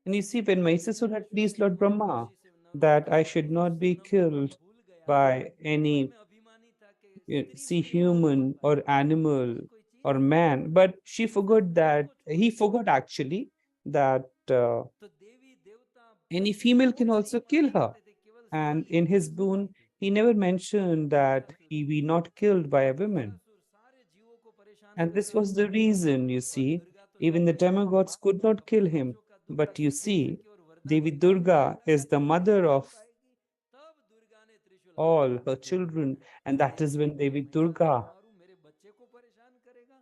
And you see, when Mahishasur had Mahishasura pleased ने Lord भगवान Brahma ऋषि से that I भगवान should not विष्णु be न मानना killed भूल गया by मन any में अभिमानी था कि स्त्री see मेरी मां नहीं बन human or पाएगी animal ऐसी कोई चीज or man, but she उसने forgot भगवान that को छोड़ he दिया forgot actually that तो देवी देवता any बंद female can बोल नहीं also kill पाया her. करते थे केवल स्त्री And ही in बोल his boon, सकती थी he never mentioned that Mahishasura he be not killed by a woman. Mahishasura सारे जीवों को परेशान And this करता was था the reason, you और see, दुर्गा तो even the सबके सब demigods माँ could not kill अपने him. बच्चों का दुख But you कैसे देख see, सके और वरदान Devi क्या Durga मांगा is the कि स्त्री mother नहीं बन of पाएगी तब दुर्गा ने त्रिशूल हाथ all में her लिया children, and कि that नहीं is when Devi महिषासुर को Durga मारूं मेरे बच्चे को परेशान करेगा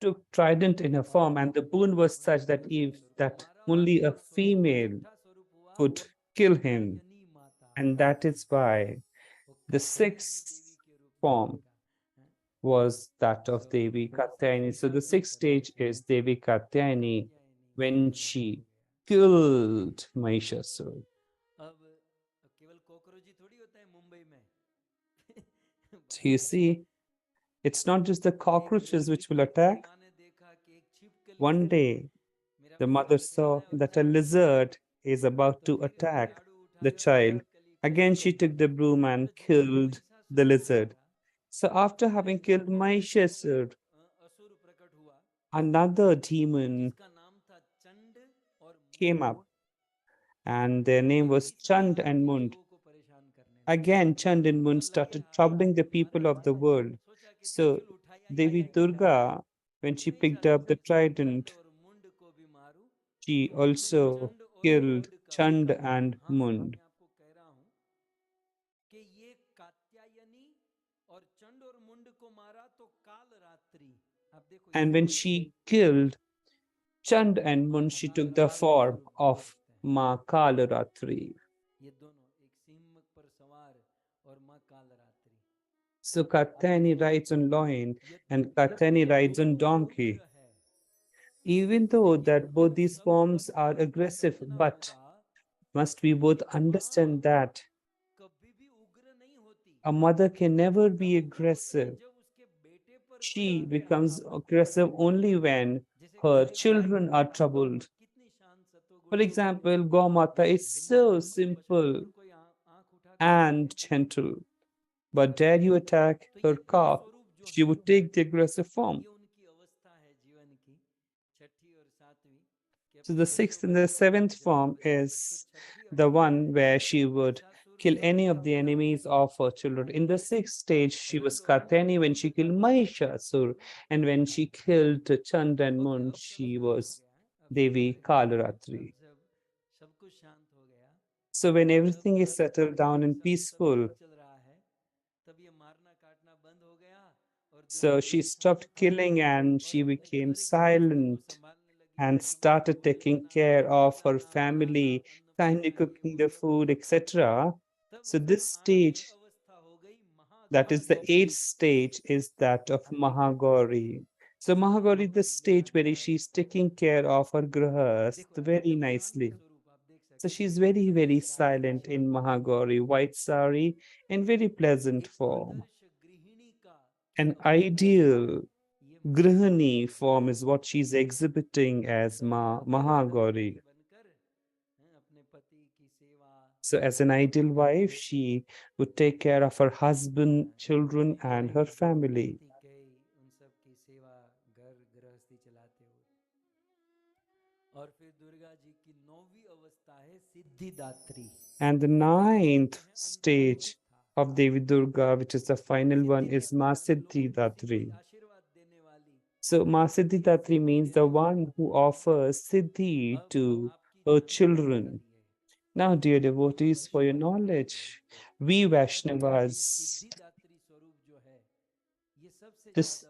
took trident in her और form, and the boon was उसने such that if महिषासुर को that मारा और only a उसका स्वरूप female छठा स्वरूप हुआ could kill him, कात्यायनी माता and that is why वो the कात्यायनी देवी sixth के रूप में form देखा was that of so Devi Katyayani. So the विसर्जन sixth कर stage दिया is Devi Katyayani Katyayani when विसर्जन हो she गया killed Mahishasur. अब केवल कॉकरोच ही थोड़ी होता है मुंबई में So you see, it's not just the cockroaches which will attack. माँ ने देखा कि एक छिपकली One day, मेरा the बच्चा mother बच रहा saw है और that a काट रही है lizard is about तो to फिर attack झाड़ू the उठाकर वो child. छिपकली को Again, she took the broom तो and जब उसने killed महिषासुर the को lizard. मारा So after तो having इस killed बीच में एक और Mahishasur, असुर प्रकट हुआ another demon जिसका नाम था चंड और came मुंड up, and their ये name was भी Chand संसार and के Mund. जीवों को परेशान करने लगे Again, Chand and तो Mund लगे started हाथ troubling the people of the world. सोचा कि So त्रिशूल उठाया ही Devi जाएगा Durga, when she picked up the Chand trident, और मुंड को भी मारूं she मुंड also चंड और killed मुंड का भी Chand काटूं and हाँ अब Mund. मैं आपको कह रहा हूं कि ये And when she killed Chand and Mun, she took the form of Ma Kalaratri. ये दोनों एक सिंह पर सवार और माँ Kalratri. So Katyayani rides on lion and Katyayani rides on donkey. Even though that both these forms are aggressive, but must we both understand that कभी भी उग्र नहीं होती। a mother can never be aggressive. जब उसके बेटे पर She becomes aggressive only when her children are troubled. कितनी शांत सतोगुण। For example, Gaumata is so simple कोई आंख उठा and gentle, but dare you attack her calf, she would take the aggressive form. ये उनकी अवस्था है जीवन की छठी और सातवीं। So the sixth and the seventh form is the one where she would kill any of the enemies of her children. In the sixth stage, she was Katyayani when she killed Mahishasur, and when she killed Chand and Mun, she was Devi Kalaratri. सब कुछ शांत हो गया। So when everything is settled down and peaceful, चल रहा है तब ये मारना काटना बंद हो गया और so she stopped killing and she became silent and started taking care of her family, kindly cooking the food, etc. So this stage, that is the eighth stage, is that of Mahagauri. So Mahagauri is the stage where she's taking care of her grahast very nicely. So she's very, very silent in Mahagauri, white sari, and very pleasant form. An ideal Grihani form is what she's exhibiting as Mahagauri. So as an ideal wife, she would take care of her husband, children, and her family. And the ninth stage of Devi Durga, which is the final one, is Ma Siddhi Datri. So Ma Siddhi Datri means the one who offers Siddhi to her children. Now, dear devotees, for your knowledge, we Vaishnavas, this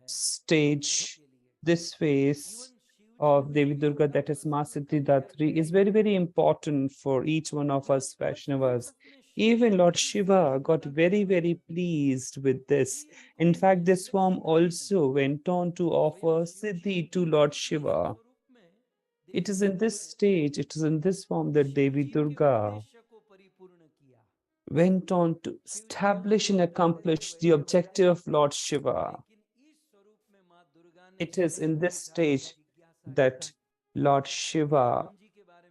stage, this phase of Devi Durga, that is Ma Siddhi Datri, is very, very important for each one of us Vaishnavas. Even Lord Shiva got very, very pleased with this. In fact, this form also went on to offer Siddhi to Lord Shiva. It is in this stage, it is in this form that Devi Durga went on to establish and accomplish the objective of Lord Shiva. It is in this stage that Lord Shiva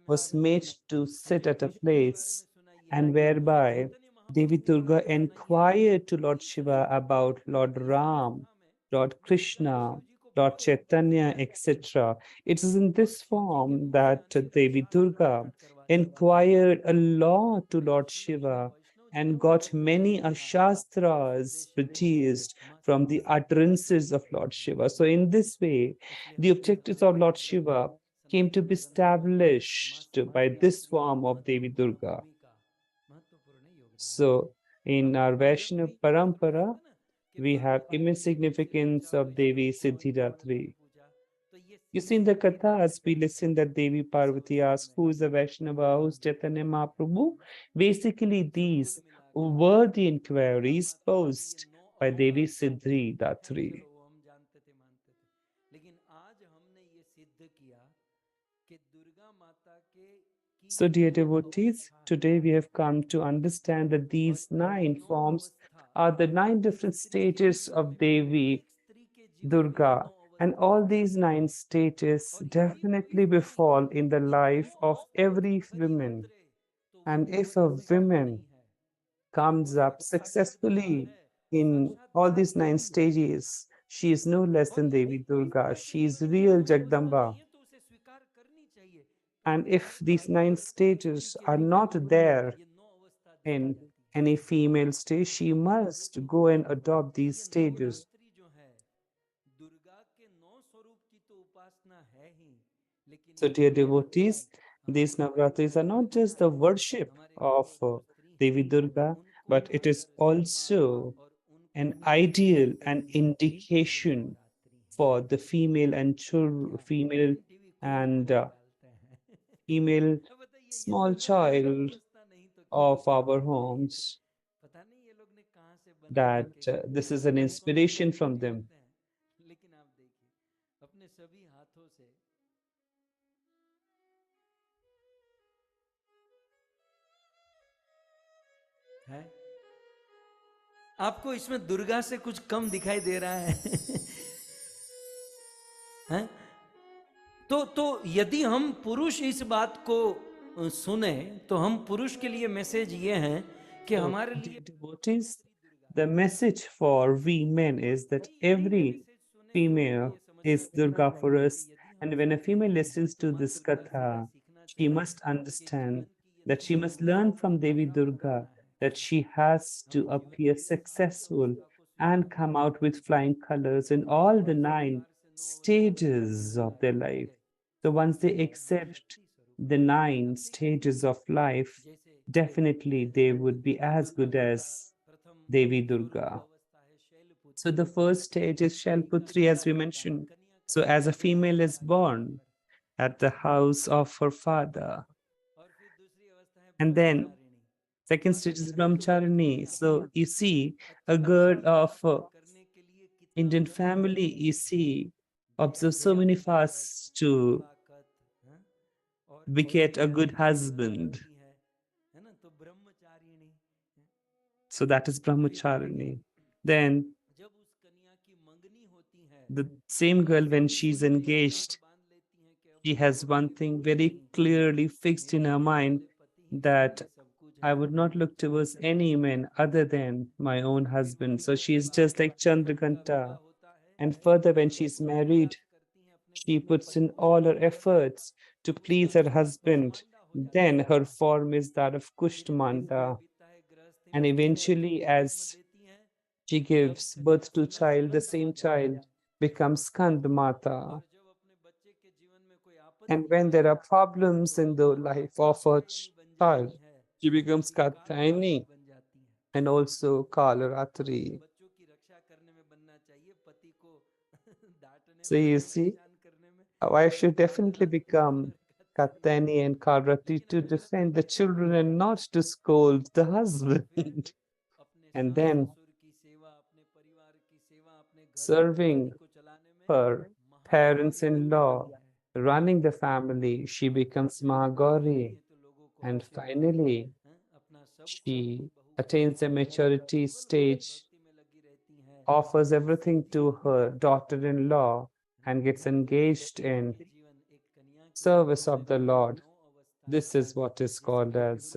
was made to sit at a place, and whereby Devi Durga inquired to Lord Shiva about Lord Ram, Lord Krishna, Lord Chaitanya, etc. It is in this form that Devi Durga inquired a lot to Lord Shiva and got many Shastras produced from the utterances of Lord Shiva. So in this way, the objectives of Lord Shiva came to be established by this form of Devi Durga. So in our Vaishnava Parampara, we have immense significance of Devi Siddhidatri. You see, in the Kathas, we listen that Devi Parvati asks, who is the Vaishnava, who is Chaitanya Mahaprabhu? Basically, these were the inquiries posed by Devi Siddhidatri. So, dear devotees, today we have come to understand that these 9 forms are the 9 different stages of Devi Durga. And all these 9 stages definitely befall in the life of every woman. And if a woman comes up successfully in all these 9 stages, she is no less than Devi Durga. She is real Jagdamba. And if these 9 stages are not there in any female stage, she must go and adopt these stages. So, dear devotees, these Navratris are not just the worship of Devi Durga, but it is also an ideal, an indication for the female and female and female small child of our homes, that this is an inspiration from them. लेकिन आप देखिए अपने सभी हाथों से है। आपको इसमें दुर्गा से कुछ कम दिखाई दे रहा है? हैं? तो यदि हम पुरुष इस बात को सुने तो हम पुरुष के लिए मैसेज ये है कि हमारे लिए devotees, the message for we men is that every female is Durga for us. And when a female listens to this katha, she must understand that she must learn from Devi Durga that she has to appear successful and come out with flying colors in all the 9 stages of their life. So once they accept the 9 stages of life, definitely they would be as good as Devi Durga. So the first stage is Shalputri, as we mentioned. So as a female is born at the house of her father. And then second stage is Brahmacharini. So you see, a girl of Indian family, you see, observe so many fasts to beget a good husband. So that is Brahmacharini. Then the same girl, when she's engaged, she has one thing very clearly fixed in her mind, that I would not look towards any man other than my own husband. So she is just like Chandrakanta. And further, when she's married, she puts in all her efforts to please her husband. Then her form is that of Kushtmanda. And eventually, as she gives birth to child, the same child becomes Skand Mata. And when there are problems in the life of a child, she becomes Katyayani and also Kalaratri. So you see, a wife should definitely become Katyayani and Kalaratri to defend the children and not to scold the husband. And then serving her parents-in-law, running the family, she becomes Mahagauri. And finally, she attains the maturity stage, offers everything to her daughter-in-law, and gets engaged in service of the Lord. This is what is called as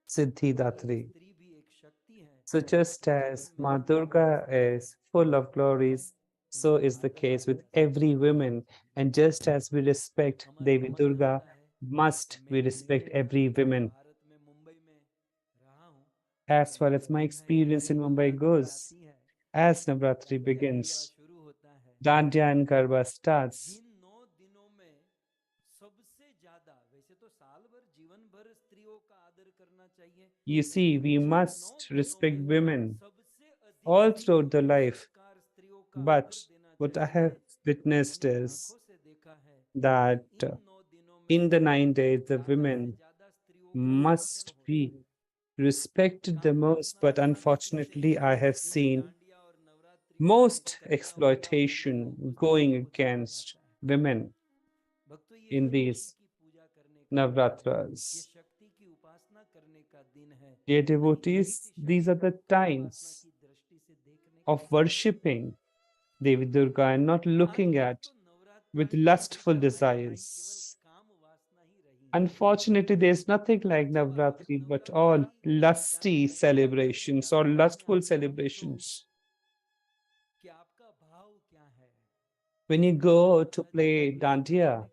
Siddhidatri. So just as Ma Durga is full of glories, so is the case with every woman. And just as we respect Devi Durga, must we respect every woman. As far as my experience in Mumbai goes, as Navratri begins, Dandiya and Garba starts. You see, we must respect women all throughout the life. But what I have witnessed is that in the 9 days, the women must be respected the most. But unfortunately, I have seen most exploitation going against women in these Navratras. Dear devotees, these are the times of worshipping Devi Durga and not looking at with lustful desires. Unfortunately, there's nothing like Navratri but all lusty celebrations or lustful celebrations. When you go to play Dandiya,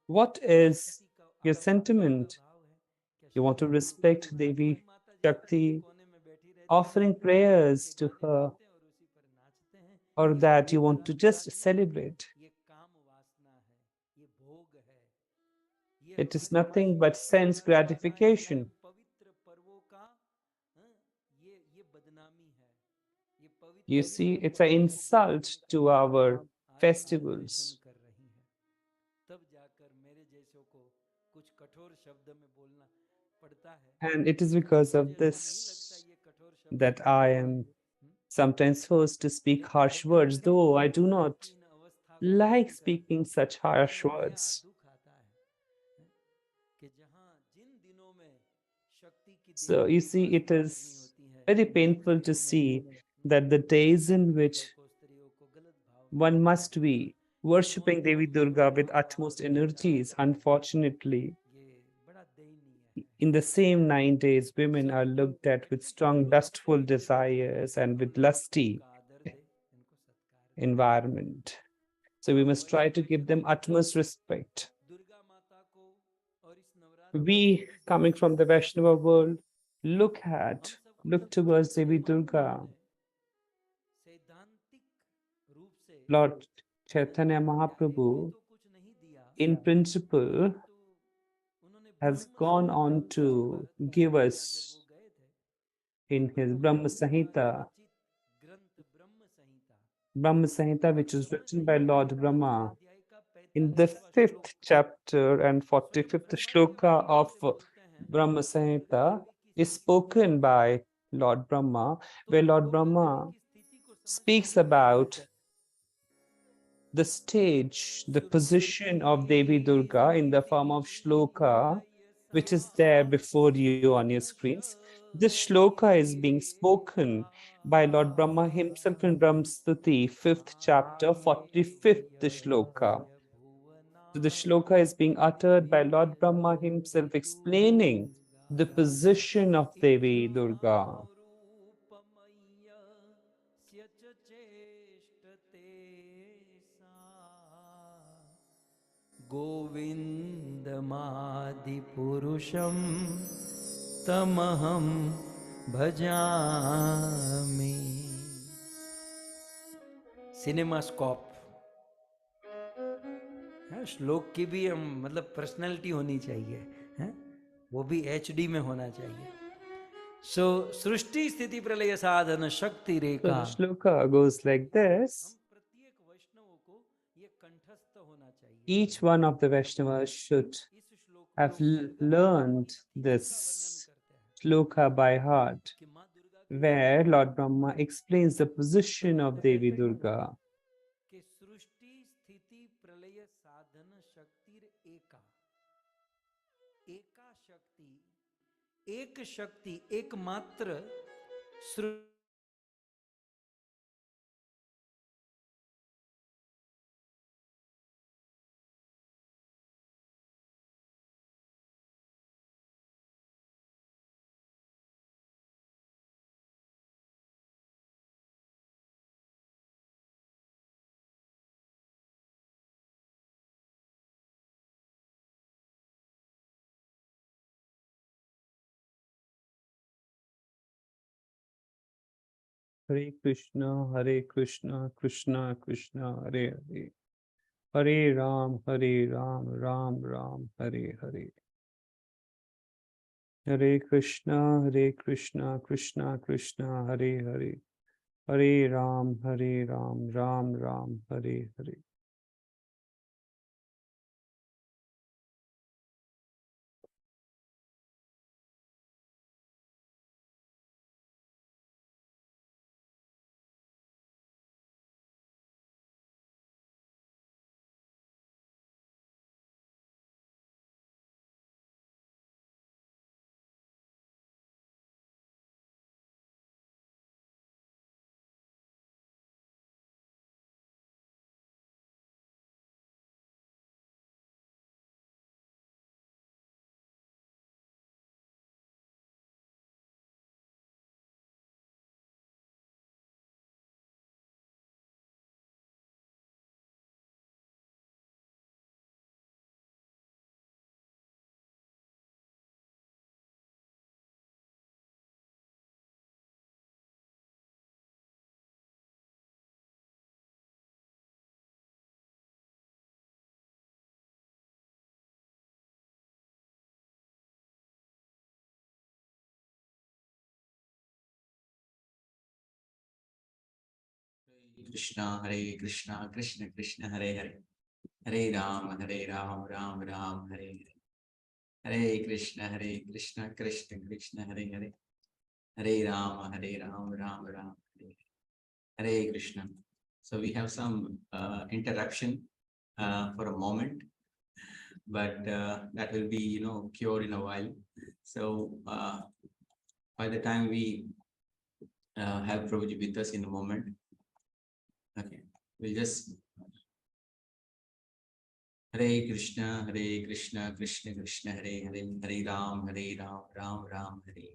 what is your sentiment? You want to respect Devi Shakti, offering prayers to her, or that you want to just celebrate. It is nothing but sense gratification. You see, it's an insult to our festivals. कर रही हैं, तब जाकर मेरे जैसों को कुछ कठोर शब्द में बोलना पड़ता है। And it is because मुझे of ऐसा नहीं लगता this ये कठोर शब्द that I am sometimes forced to speak harsh words, though I do not इन अवस्था को like जानकर speaking such harsh मुझे क्या words. दुख आता है कि जहां जिन दिनों में शक्ति की So देवी you की see, उपासना it करनी is होती है, very उन painful to दिनों में see that the days in which पुरुषों को स्त्रियों को गलत भाव में one रखा must जाता be है। worshipping कौन Devi कौन Durga सा with भाव utmost में रखा energies, जाता है, unfortunately, ये बड़ा दयनीय है। in the same 9 days, women are looked at with strong, lustful desires and with lusty इनका आदर दे, इनको सत्कार दे। environment. So we must try to give them utmost respect. Durga माता को और इस Navratra We, coming from the Vaishnava world, look towards Devi Durga. सैद्धांतिक रूप से Lord Chaitanya डायरेक्टली Mahaprabhu, तो कुछ नहीं दिया, in principle, परंतु उन्होंने has Brahma gone Samhita on उस to समय give जब us वो गए थे, in उनको his जो Brahma मूल Samhita, रचित ग्रंथ Brahma Samhita, which was written by Lord Brahma, अध्याय का in the 45वां श्लोक 5th chapter and स्वयं 45th Brahma ji shloka Valmiki of से बोलते हैं Brahma कि दुर्गा Samhita देवी की is स्थिति spoken by Lord Brahma, तो where Lord दुर्गा Brahma देवी की स्थिति को समझने speaks के लिए about the stage, the position of Devi Durga in the form of shloka, which is there before you on your screens. This shloka is being spoken by Lord Brahma himself in Brahmstuti, 5th chapter, 45th shloka. So the shloka is being uttered by Lord Brahma himself, explaining the position of Devi Durga. गोविन्दमादिपुरुषं तमहं भजामि। Cinemascope है, श्लोक की भी हम मतलब personality होनी चाहिए, है वो भी एचडी में होना चाहिए। सो सृष्टि स्थिति प्रलय साधन शक्ति So Rekha, the shloka goes like this. हम प्रत्येक वैष्णवों को ये कंठस्थ होना चाहिए। Each one of the Vaishnavas should इस श्लोक have में learned स्थिति का this वर्णन करते हैं shloka by heart, कि माँ दुर्गा की where Lord Brahma explains the position of Devi Durga. कि सृष्टि स्थिति प्रलय साधन शक्तिर एका, एका शक्ति, एक शक्ति, एकमात्र सृष्टि Hare Krishna, Krishna Krishna, Hare Hare. Hare Ram, Ram Ram, Hare Hare. Hare Krishna, Krishna Krishna, Hare Hare. Hare Ram, Ram Ram, Hare Hare. Krishna Krishna Krishna Hare Hare Hare Ram Ram Ram Hare Hare Hare Krishna Krishna Krishna Hare Hare Hare Ram Ram Ram Hare Hare Krishna. So we have some interruption for a moment, but that will be cured in a while. So by the time we have Prabhuji with us in a moment, okay, we'll just Hare Krishna Krishna Krishna Hare Hare Hare Ram Ram Ram Hare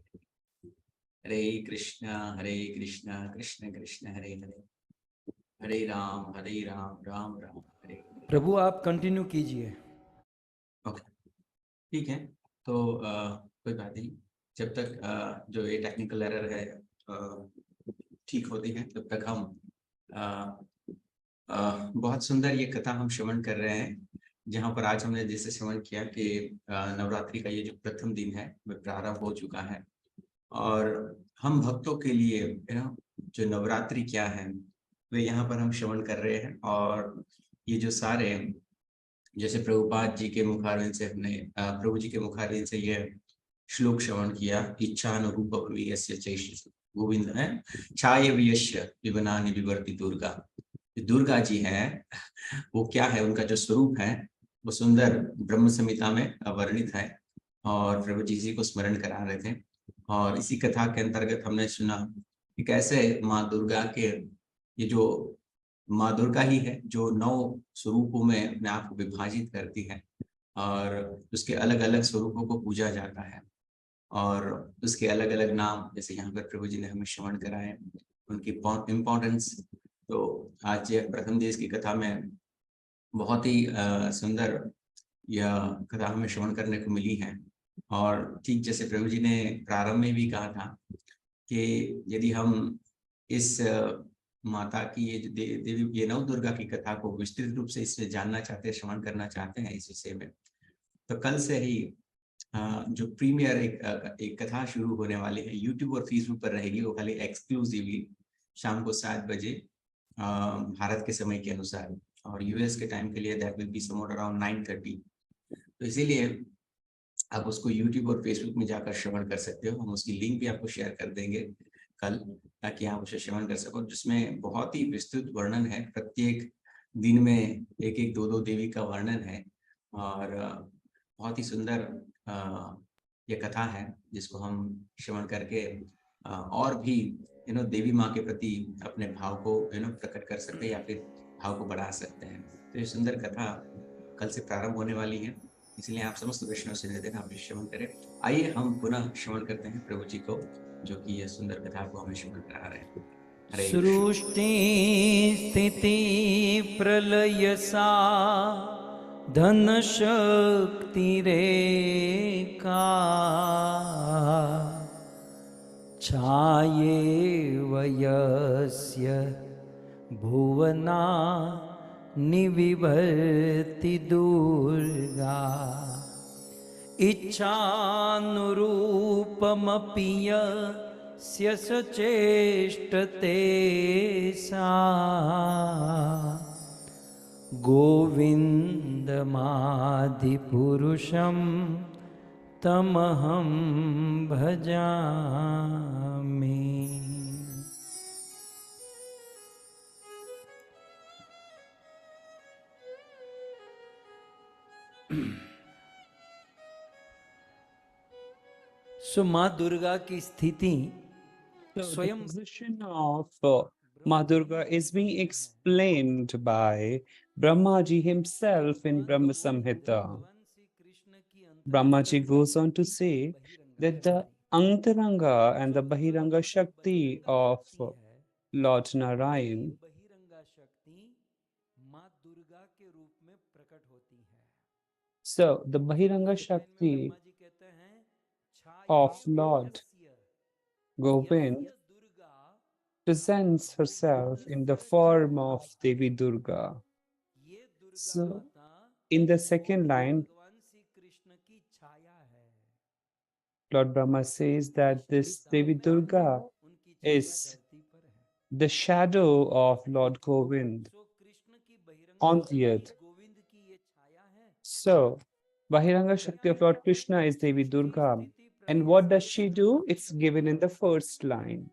Hare Krishna Krishna Krishna Hare Hare Hare Ram Ram Ram Hare Hare. प्रभु आप continue कीजिए। Okay, ठीक है। तो कोई बात नहीं, जब तक जो ये टेक्निकल एरर है ठीक होती है तब तक हम बहुत सुंदर ये कथा हम श्रवण कर रहे हैं, जहाँ पर आज हमने जैसे श्रवण किया कि नवरात्रि का ये जो प्रथम दिन है वह प्रारंभ हो चुका है, और हम भक्तों के लिए जो नवरात्रि क्या है वे यहाँ पर हम श्रवण कर रहे हैं। और ये जो सारे जैसे प्रभुपाद जी के मुखारविंद से हमने प्रभु जी के मुखारविंद से ये श्लोक श्रवण किया, इच्छानुरूप गोविंद है छाय वियश्य विवनानि विवर्ति दुर्गा। दुर्गा जी है वो क्या है, उनका जो स्वरूप है वो सुंदर ब्रह्म संहिता में वर्णित है, और प्रभु जी को स्मरण करा रहे थे। और इसी कथा के अंतर्गत हमने सुना कि कैसे माँ दुर्गा के ये जो माँ दुर्गा ही है जो 9 स्वरूपों में अपने आप को विभाजित करती है, और उसके अलग अलग स्वरूपों को पूजा जाता है, और उसके अलग अलग नाम जैसे यहाँ पर प्रभु जी ने हमें श्रवण कराए, उनकी इम्पोर्टेंस। तो आज प्रथम दिवस की कथा में बहुत ही सुंदर यह कथा हमें श्रवण करने को मिली है। और ठीक जैसे प्रभु जी ने प्रारंभ में भी कहा था कि यदि हम इस माता की ये देवी ये नव दुर्गा की कथा को विस्तृत रूप से इसमें जानना चाहते हैं, श्रवण करना चाहते हैं इस विषय में, तो कल से ही जो प्रीमियर एक कथा शुरू होने वाली है, यूट्यूब और फेसबुक पर रहेगी, वो खाली एक्सक्लूसिवली शाम को 7 बजे भारत के समय के अनुसार, और यूएस के टाइम के लिए that will be somewhere around 9:30। तो इसीलिए आप उसको यूट्यूब और फेसबुक में जाकर श्रवण कर सकते हो। हम उसकी लिंक भी आपको शेयर कर देंगे कल, ताकि आप उसे श्रवण कर सको, जिसमें बहुत ही विस्तृत वर्णन है, प्रत्येक दिन में 1-1, 2-2 देवी का वर्णन है, और बहुत ही सुंदर ये कथा है जिसको हम श्रवण करके और भी देवी माँ के प्रति अपने भाव को प्रकट कर सकते हैं या फिर भाव को बढ़ा सकते हैं। तो ये सुंदर कथा कल से प्रारंभ होने वाली है, इसलिए आप समस्त वैष्णव से निवेदन आप श्रवण करें। आइए हम पुनः श्रवण करते हैं प्रभु जी को, जो कि यह सुंदर कथा को हमें श्रवण करा रहे हैं। सृष्टि स्थिति प्रलय सा धन शक्ति रेखा छाये वयस्य भुवना निविभर्ति दुर्गा इच्छानुरूपमपि यस्य सचेष्टते सा गोविन्दमादिपुरुषं तमहं भजामि। सो माँ दुर्गा की स्थिति So the position of Ma Durga is being explained by Brahmaji himself in Brahma Samhita. Brahmaji goes on to say that the Antaranga and the Bahiranga Shakti of Lord Narayan So the Bahiranga Shakti of Lord Govind presents herself in the form of Devi Durga. So in the second line, Lord Brahma says that this Devi Durga is the shadow of Lord Govind सो कृष्ण की बहिरंग on the शक्ति earth. Govind की ये छाया है। So, Bahiranga Shakti of Lord Krishna is Devi Durga. And what does she do? It's given in the first line.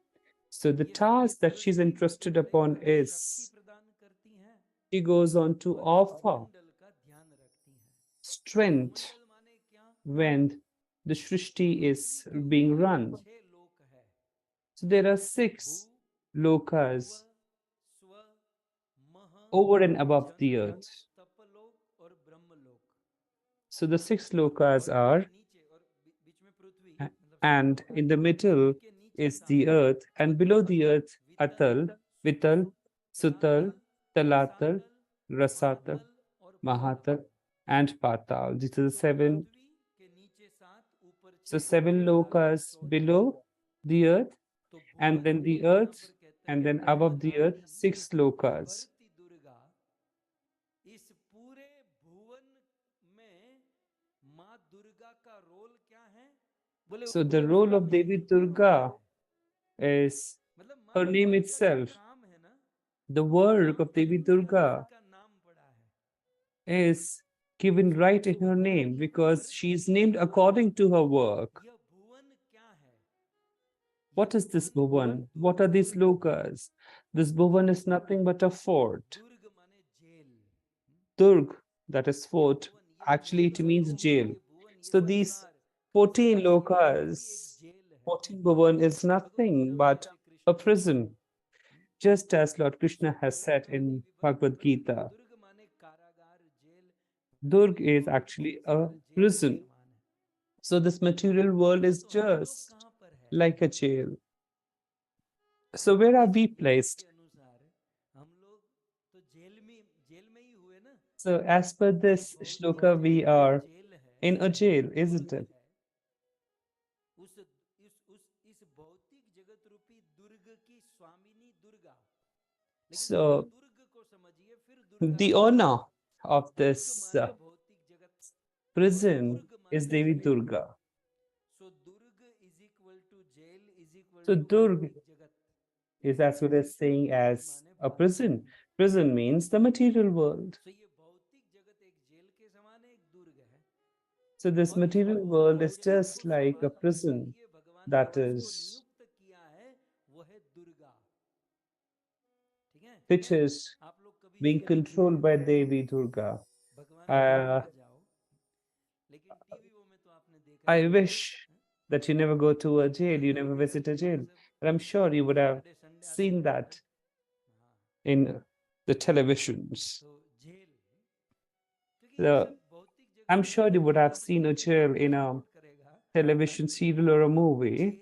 So the task that she's entrusted upon is she goes on to offer strength when the Shrishti is being run. So there are 6 lokas over and above the earth. So the 6 lokas are, and in the middle is the earth, and below the earth, Atal, Vital, Sutal, Talatal, Rasatal, Mahatal, and Patal. These are the 7. So 7 lokas below the earth, and then the earth, and then above the earth, 6 lokas. इस पूरे भुवन में माँ दुर्गा का role क्या है? बोले So the role of Devi Durga is her name itself. The work of Devi Durga is given right in her name because she is named according to her work. What is this bhuvan? What are these lokas? This bhuvan is nothing but a fort. Durg, that is fort, actually it means jail. So these 14 lokas, 14 bhuvan is nothing but a prison, just as Lord Krishna has said in Bhagavad Gita. Durg is actually a prison. So this material world is just like a jail. So where are we placed? So as per this shloka, we are in a jail, isn't it? So the owner of this prison is Devi Durga. So Durg is as good as saying as a prison. Prison means the material world. So this material world is just like a prison that is which is being controlled by Devi Durga. I wish that you never go to a jail, you never visit a jail. But I'm sure you would have seen that in the televisions. I'm sure you would have seen a jail in a television serial or a movie.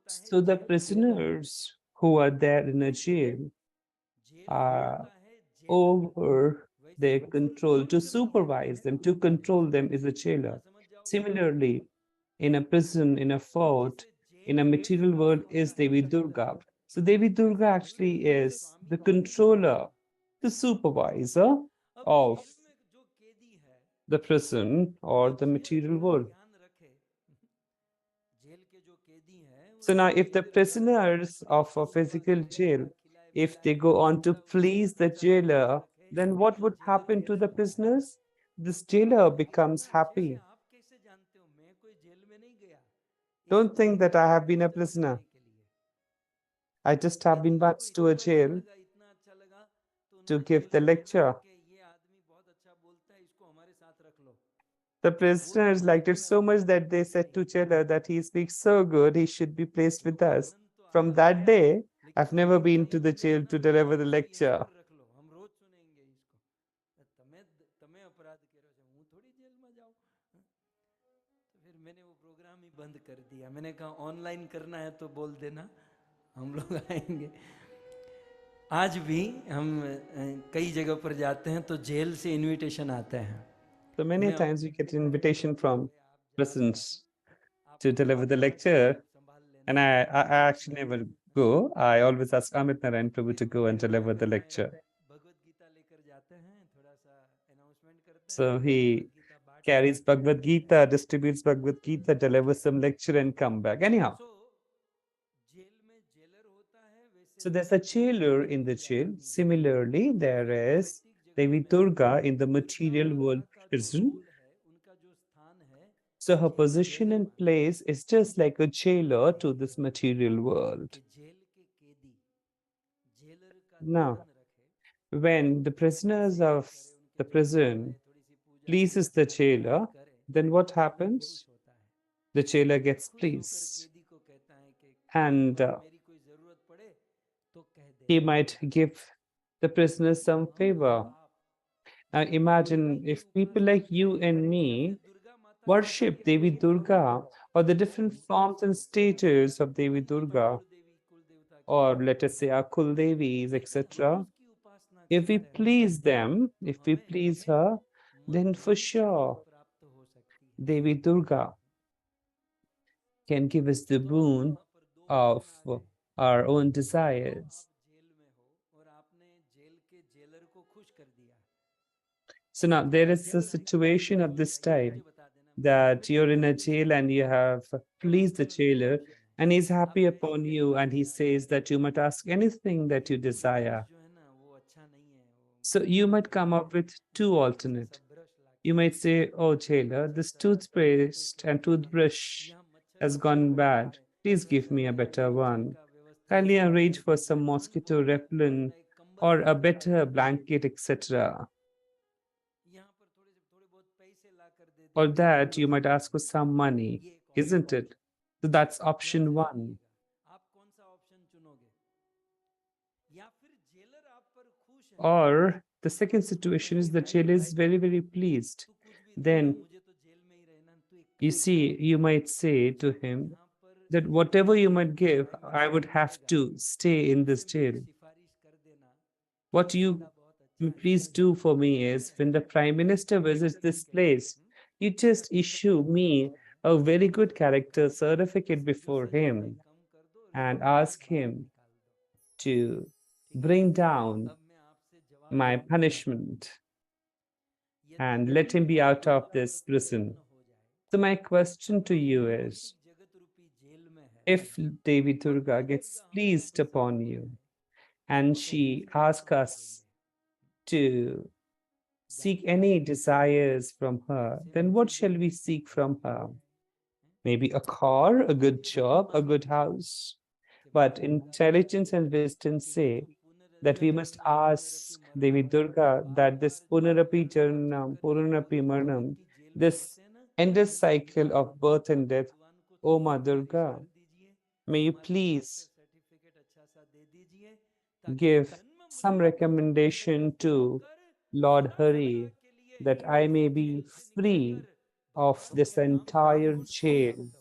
So the prisoners who are there in a jail are over their control. To supervise them, to control them is a jailer. Similarly, in a prison, in a fort, in a material world is Devi Durga. So Devi Durga actually is the controller, the supervisor of the prison or the material world. So now if the prisoners of a physical jail, if they go on to please the jailer, then what would happen to the prisoners? This jailer becomes happy. Don't think that I have been a prisoner. I just have been once to a jail to give the lecture. The prisoners liked it so much that they said to jailer that he speaks so good, he should be placed with us. From that day, I've never been to the jail to deliver the lecture. बंद कर दिया। मैंने कहा online करना है तो बोल देना, हम लोग आएंगे। आज भी हम कई जगह पर जाते हैं तो जेल से इनविटेशन आते हैं। So many times we get an invitation from prisons to deliver the lecture, and I actually never go. I always ask Amit Narayan Prabhu to go and deliver the lecture. So he carries Bhagavad Gita, distributes Bhagavad Gita, delivers some lecture and come back. Anyhow, jail में jailer होता है वैसे so there's a jailer in the jail. Similarly, there is Devi Durga in the material world prison. उनका जो स्थान है So her position and place is just like a jailer to this material world. कि jail के कैदी jailer का Now, ध्यान रखे when the prisoners of the prison pleases the jailer, then what happens? The jailer gets pleased. कैदी को कहता है कि And मेरी कोई जरूरत पड़े तो कह दे he might give the prisoner some favor. Now imagine if people like you and me worship Devi Durga or the different forms and stages of Devi Durga, or let us say our Kul Devis, etc. If we please them, if we please her, then for sure Devi Durga can give us the boon of our own desires. So now there is a situation of this type that you're in a jail and you have pleased the jailer and he's happy upon you and he says that you might ask anything that you desire. So you might come up with two alternate. You might say, oh jailer, this toothpaste and toothbrush has gone bad. Please give me a better one. Kindly arrange for some mosquito repellent or a better blanket, etc. Or that you might ask for some money, isn't it? So that's option one. Or the second situation is the jailer is very, very pleased. Then you see, you might say to him that whatever you might give, I would have to stay in this jail. What you please do for me is when the Prime Minister visits this place, you just issue me a very good character certificate before him and ask him to bring down my punishment and let him be out of this prison. So my question to you is, if Devi Durga gets pleased upon you and she asks us to seek any desires from her, then what shall we seek from her? Maybe a car, a good job, a good house. But intelligence and wisdom say that we must ask Devi Durga that this Punarapi Janam, Puranapi Marnam, this endless cycle of birth and death, O Ma Durga, may you please give some recommendation to Lord Hari that I may be free of this entire chain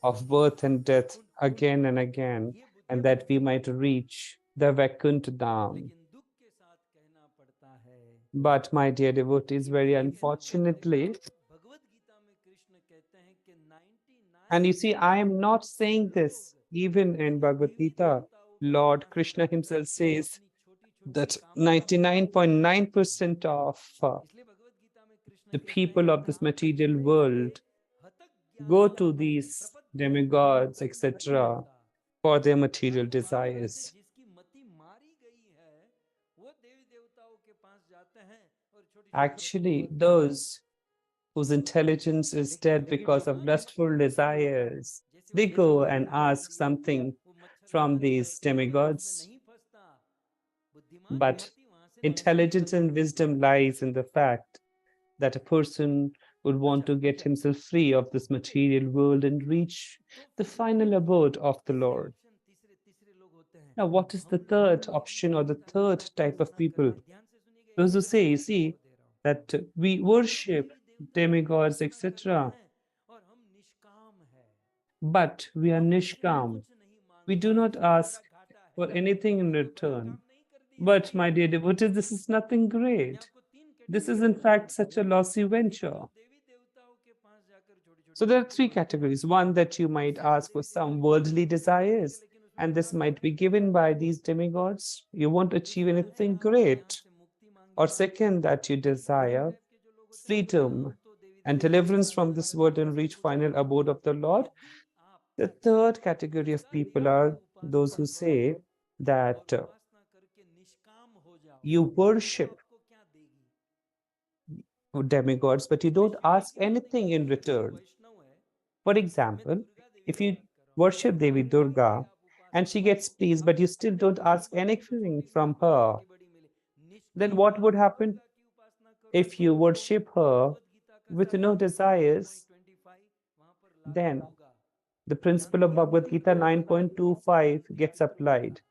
of birth and death again and again, and that we might reach the Vaikuntha Dham. But my dear devotees, very unfortunately, and you see, I am not saying this even in Bhagavad Gita. Lord Krishna himself says that 99.9% of the people of this material world go to these demigods, etc., for their material desires. Actually, those whose intelligence is dead because of lustful desires, they go and ask something from these demigods. But intelligence and wisdom lies in the fact that a person would want to get himself free of this material world and reach the final abode of the Lord. Now, what is the third option or the third type of people? Those who say, you see, that we worship demigods, etc., but we are nishkam. We do not ask for anything in return. But my dear devotees, this is nothing great. This is in fact such a lossy venture. So there are three categories. One, that you might ask for some worldly desires, and this might be given by these demigods. You won't achieve anything great. Or second, that you desire freedom and deliverance from this world and reach final abode of the Lord. The third category of people are those who say that you worship demigods, but you don't ask anything in return. For example, if you worship Devi Durga and she gets pleased, but you still don't ask anything from her, then what would happen? If you worship her with no desires, then the principle of Bhagavad Gita 9.25 gets applied.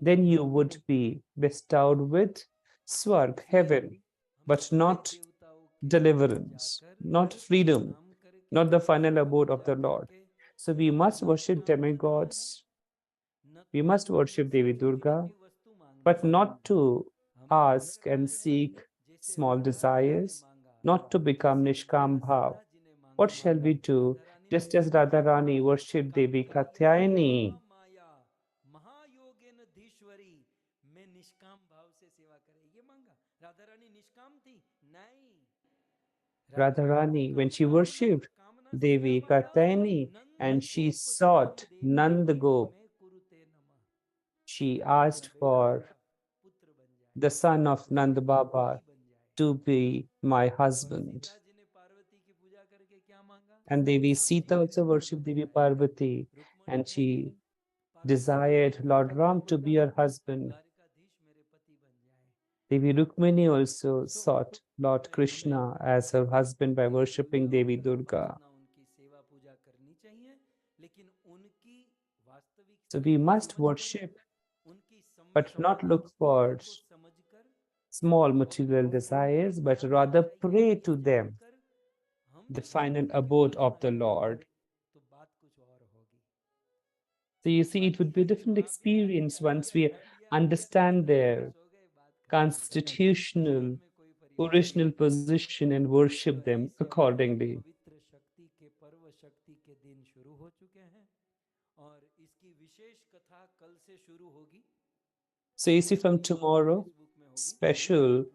Then you would be bestowed with Swarg, heaven, but not deliverance, not freedom, not the final abode of the Lord. So we must worship demigods, we must worship Devi Durga, but not to ask and seek small desires, not to become Nishkam Bhav. What shall we do? Just as Radharani worshipped Devi Katyayani, Radharani, when she worshipped Devi Katyayani and she sought Nanda Gop, she asked for the son of Nanda Baba to be my husband. And Devi Sita also worshipped Devi Parvati and she desired Lord Ram to be her husband. Devi Rukmini also sought Lord Krishna as her husband by worshipping Devi Durga. So we must worship, but not look for small material desires, but rather pray to them, the final abode of the Lord. So you see, it would be a different experience once we understand their constitutional, original position and worship them accordingly. So you see, from tomorrow, special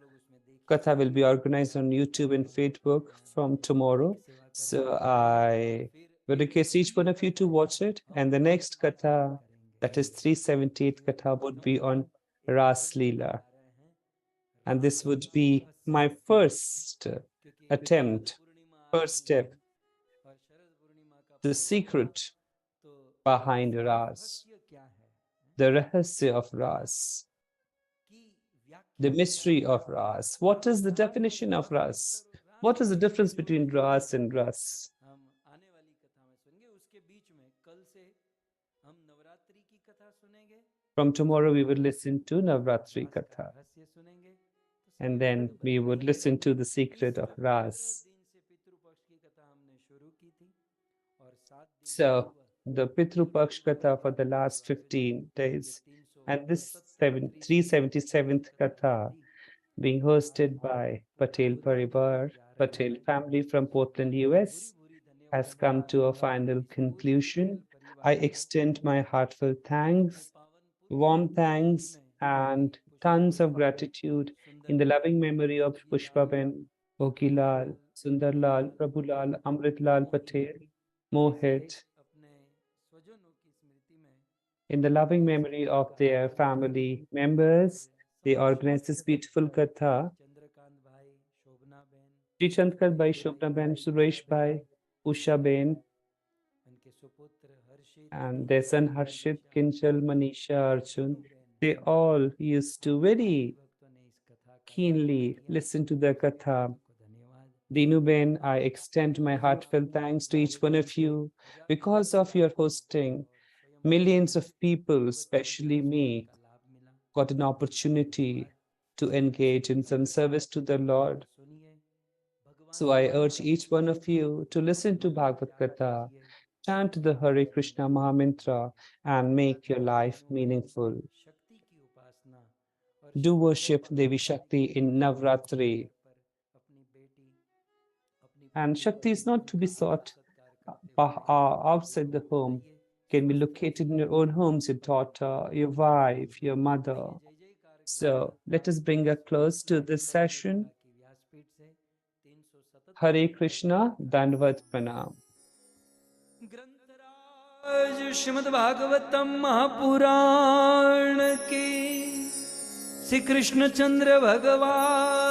Katha will be organized on YouTube and Facebook from tomorrow. So I would request each one of you to watch it. And the next Katha, that is 378th Katha, would be on Ras Leela. And this would be my first attempt, first step, the secret behind Ras, the rahasya of Ras, the mystery of Ras. What is the definition of Ras? What is the difference between Ras and Ras? From tomorrow, we will listen to Navratri Katha. And then we would listen to the secret of Ras. So, the Pitru Paksh Katha for the last 15 days, and this 377th Katha being hosted by Patel Parivar, Patel family from Portland, US, has come to a final conclusion. I extend my heartfelt thanks, warm thanks, and tons of gratitude in the loving memory of Pushpaben, Bhogilal, Sundarlal, Prabhulal, Amritlal Patel, Mohit, in the loving memory of their family members. They organized this beautiful Katha. Shri Chandkar Bhai, Shobna Ben, Suresh Bhai, Usha Ben, and their son Harshit, Kinchal, Manisha, Arjun, they all used to very keenly listen to the Katha. Dinu Ben, I extend my heartfelt thanks to each one of you. Because of your hosting, millions of people, especially me, got an opportunity to engage in some service to the Lord. So I urge each one of you to listen to Bhagavad Gita, chant the Hare Krishna Mahamantra, and make your life meaningful. Do worship Devi Shakti in Navratri. And Shakti is not to be sought outside the home. Can be located in your own homes, your daughter, your wife, your mother. So let us bring a close to this session. Hare Krishna, Dandavat Pranam. ग्रंथराज Shrimad Bhagavatam Mahapuran की श्री कृष्ण चंद्र भगवान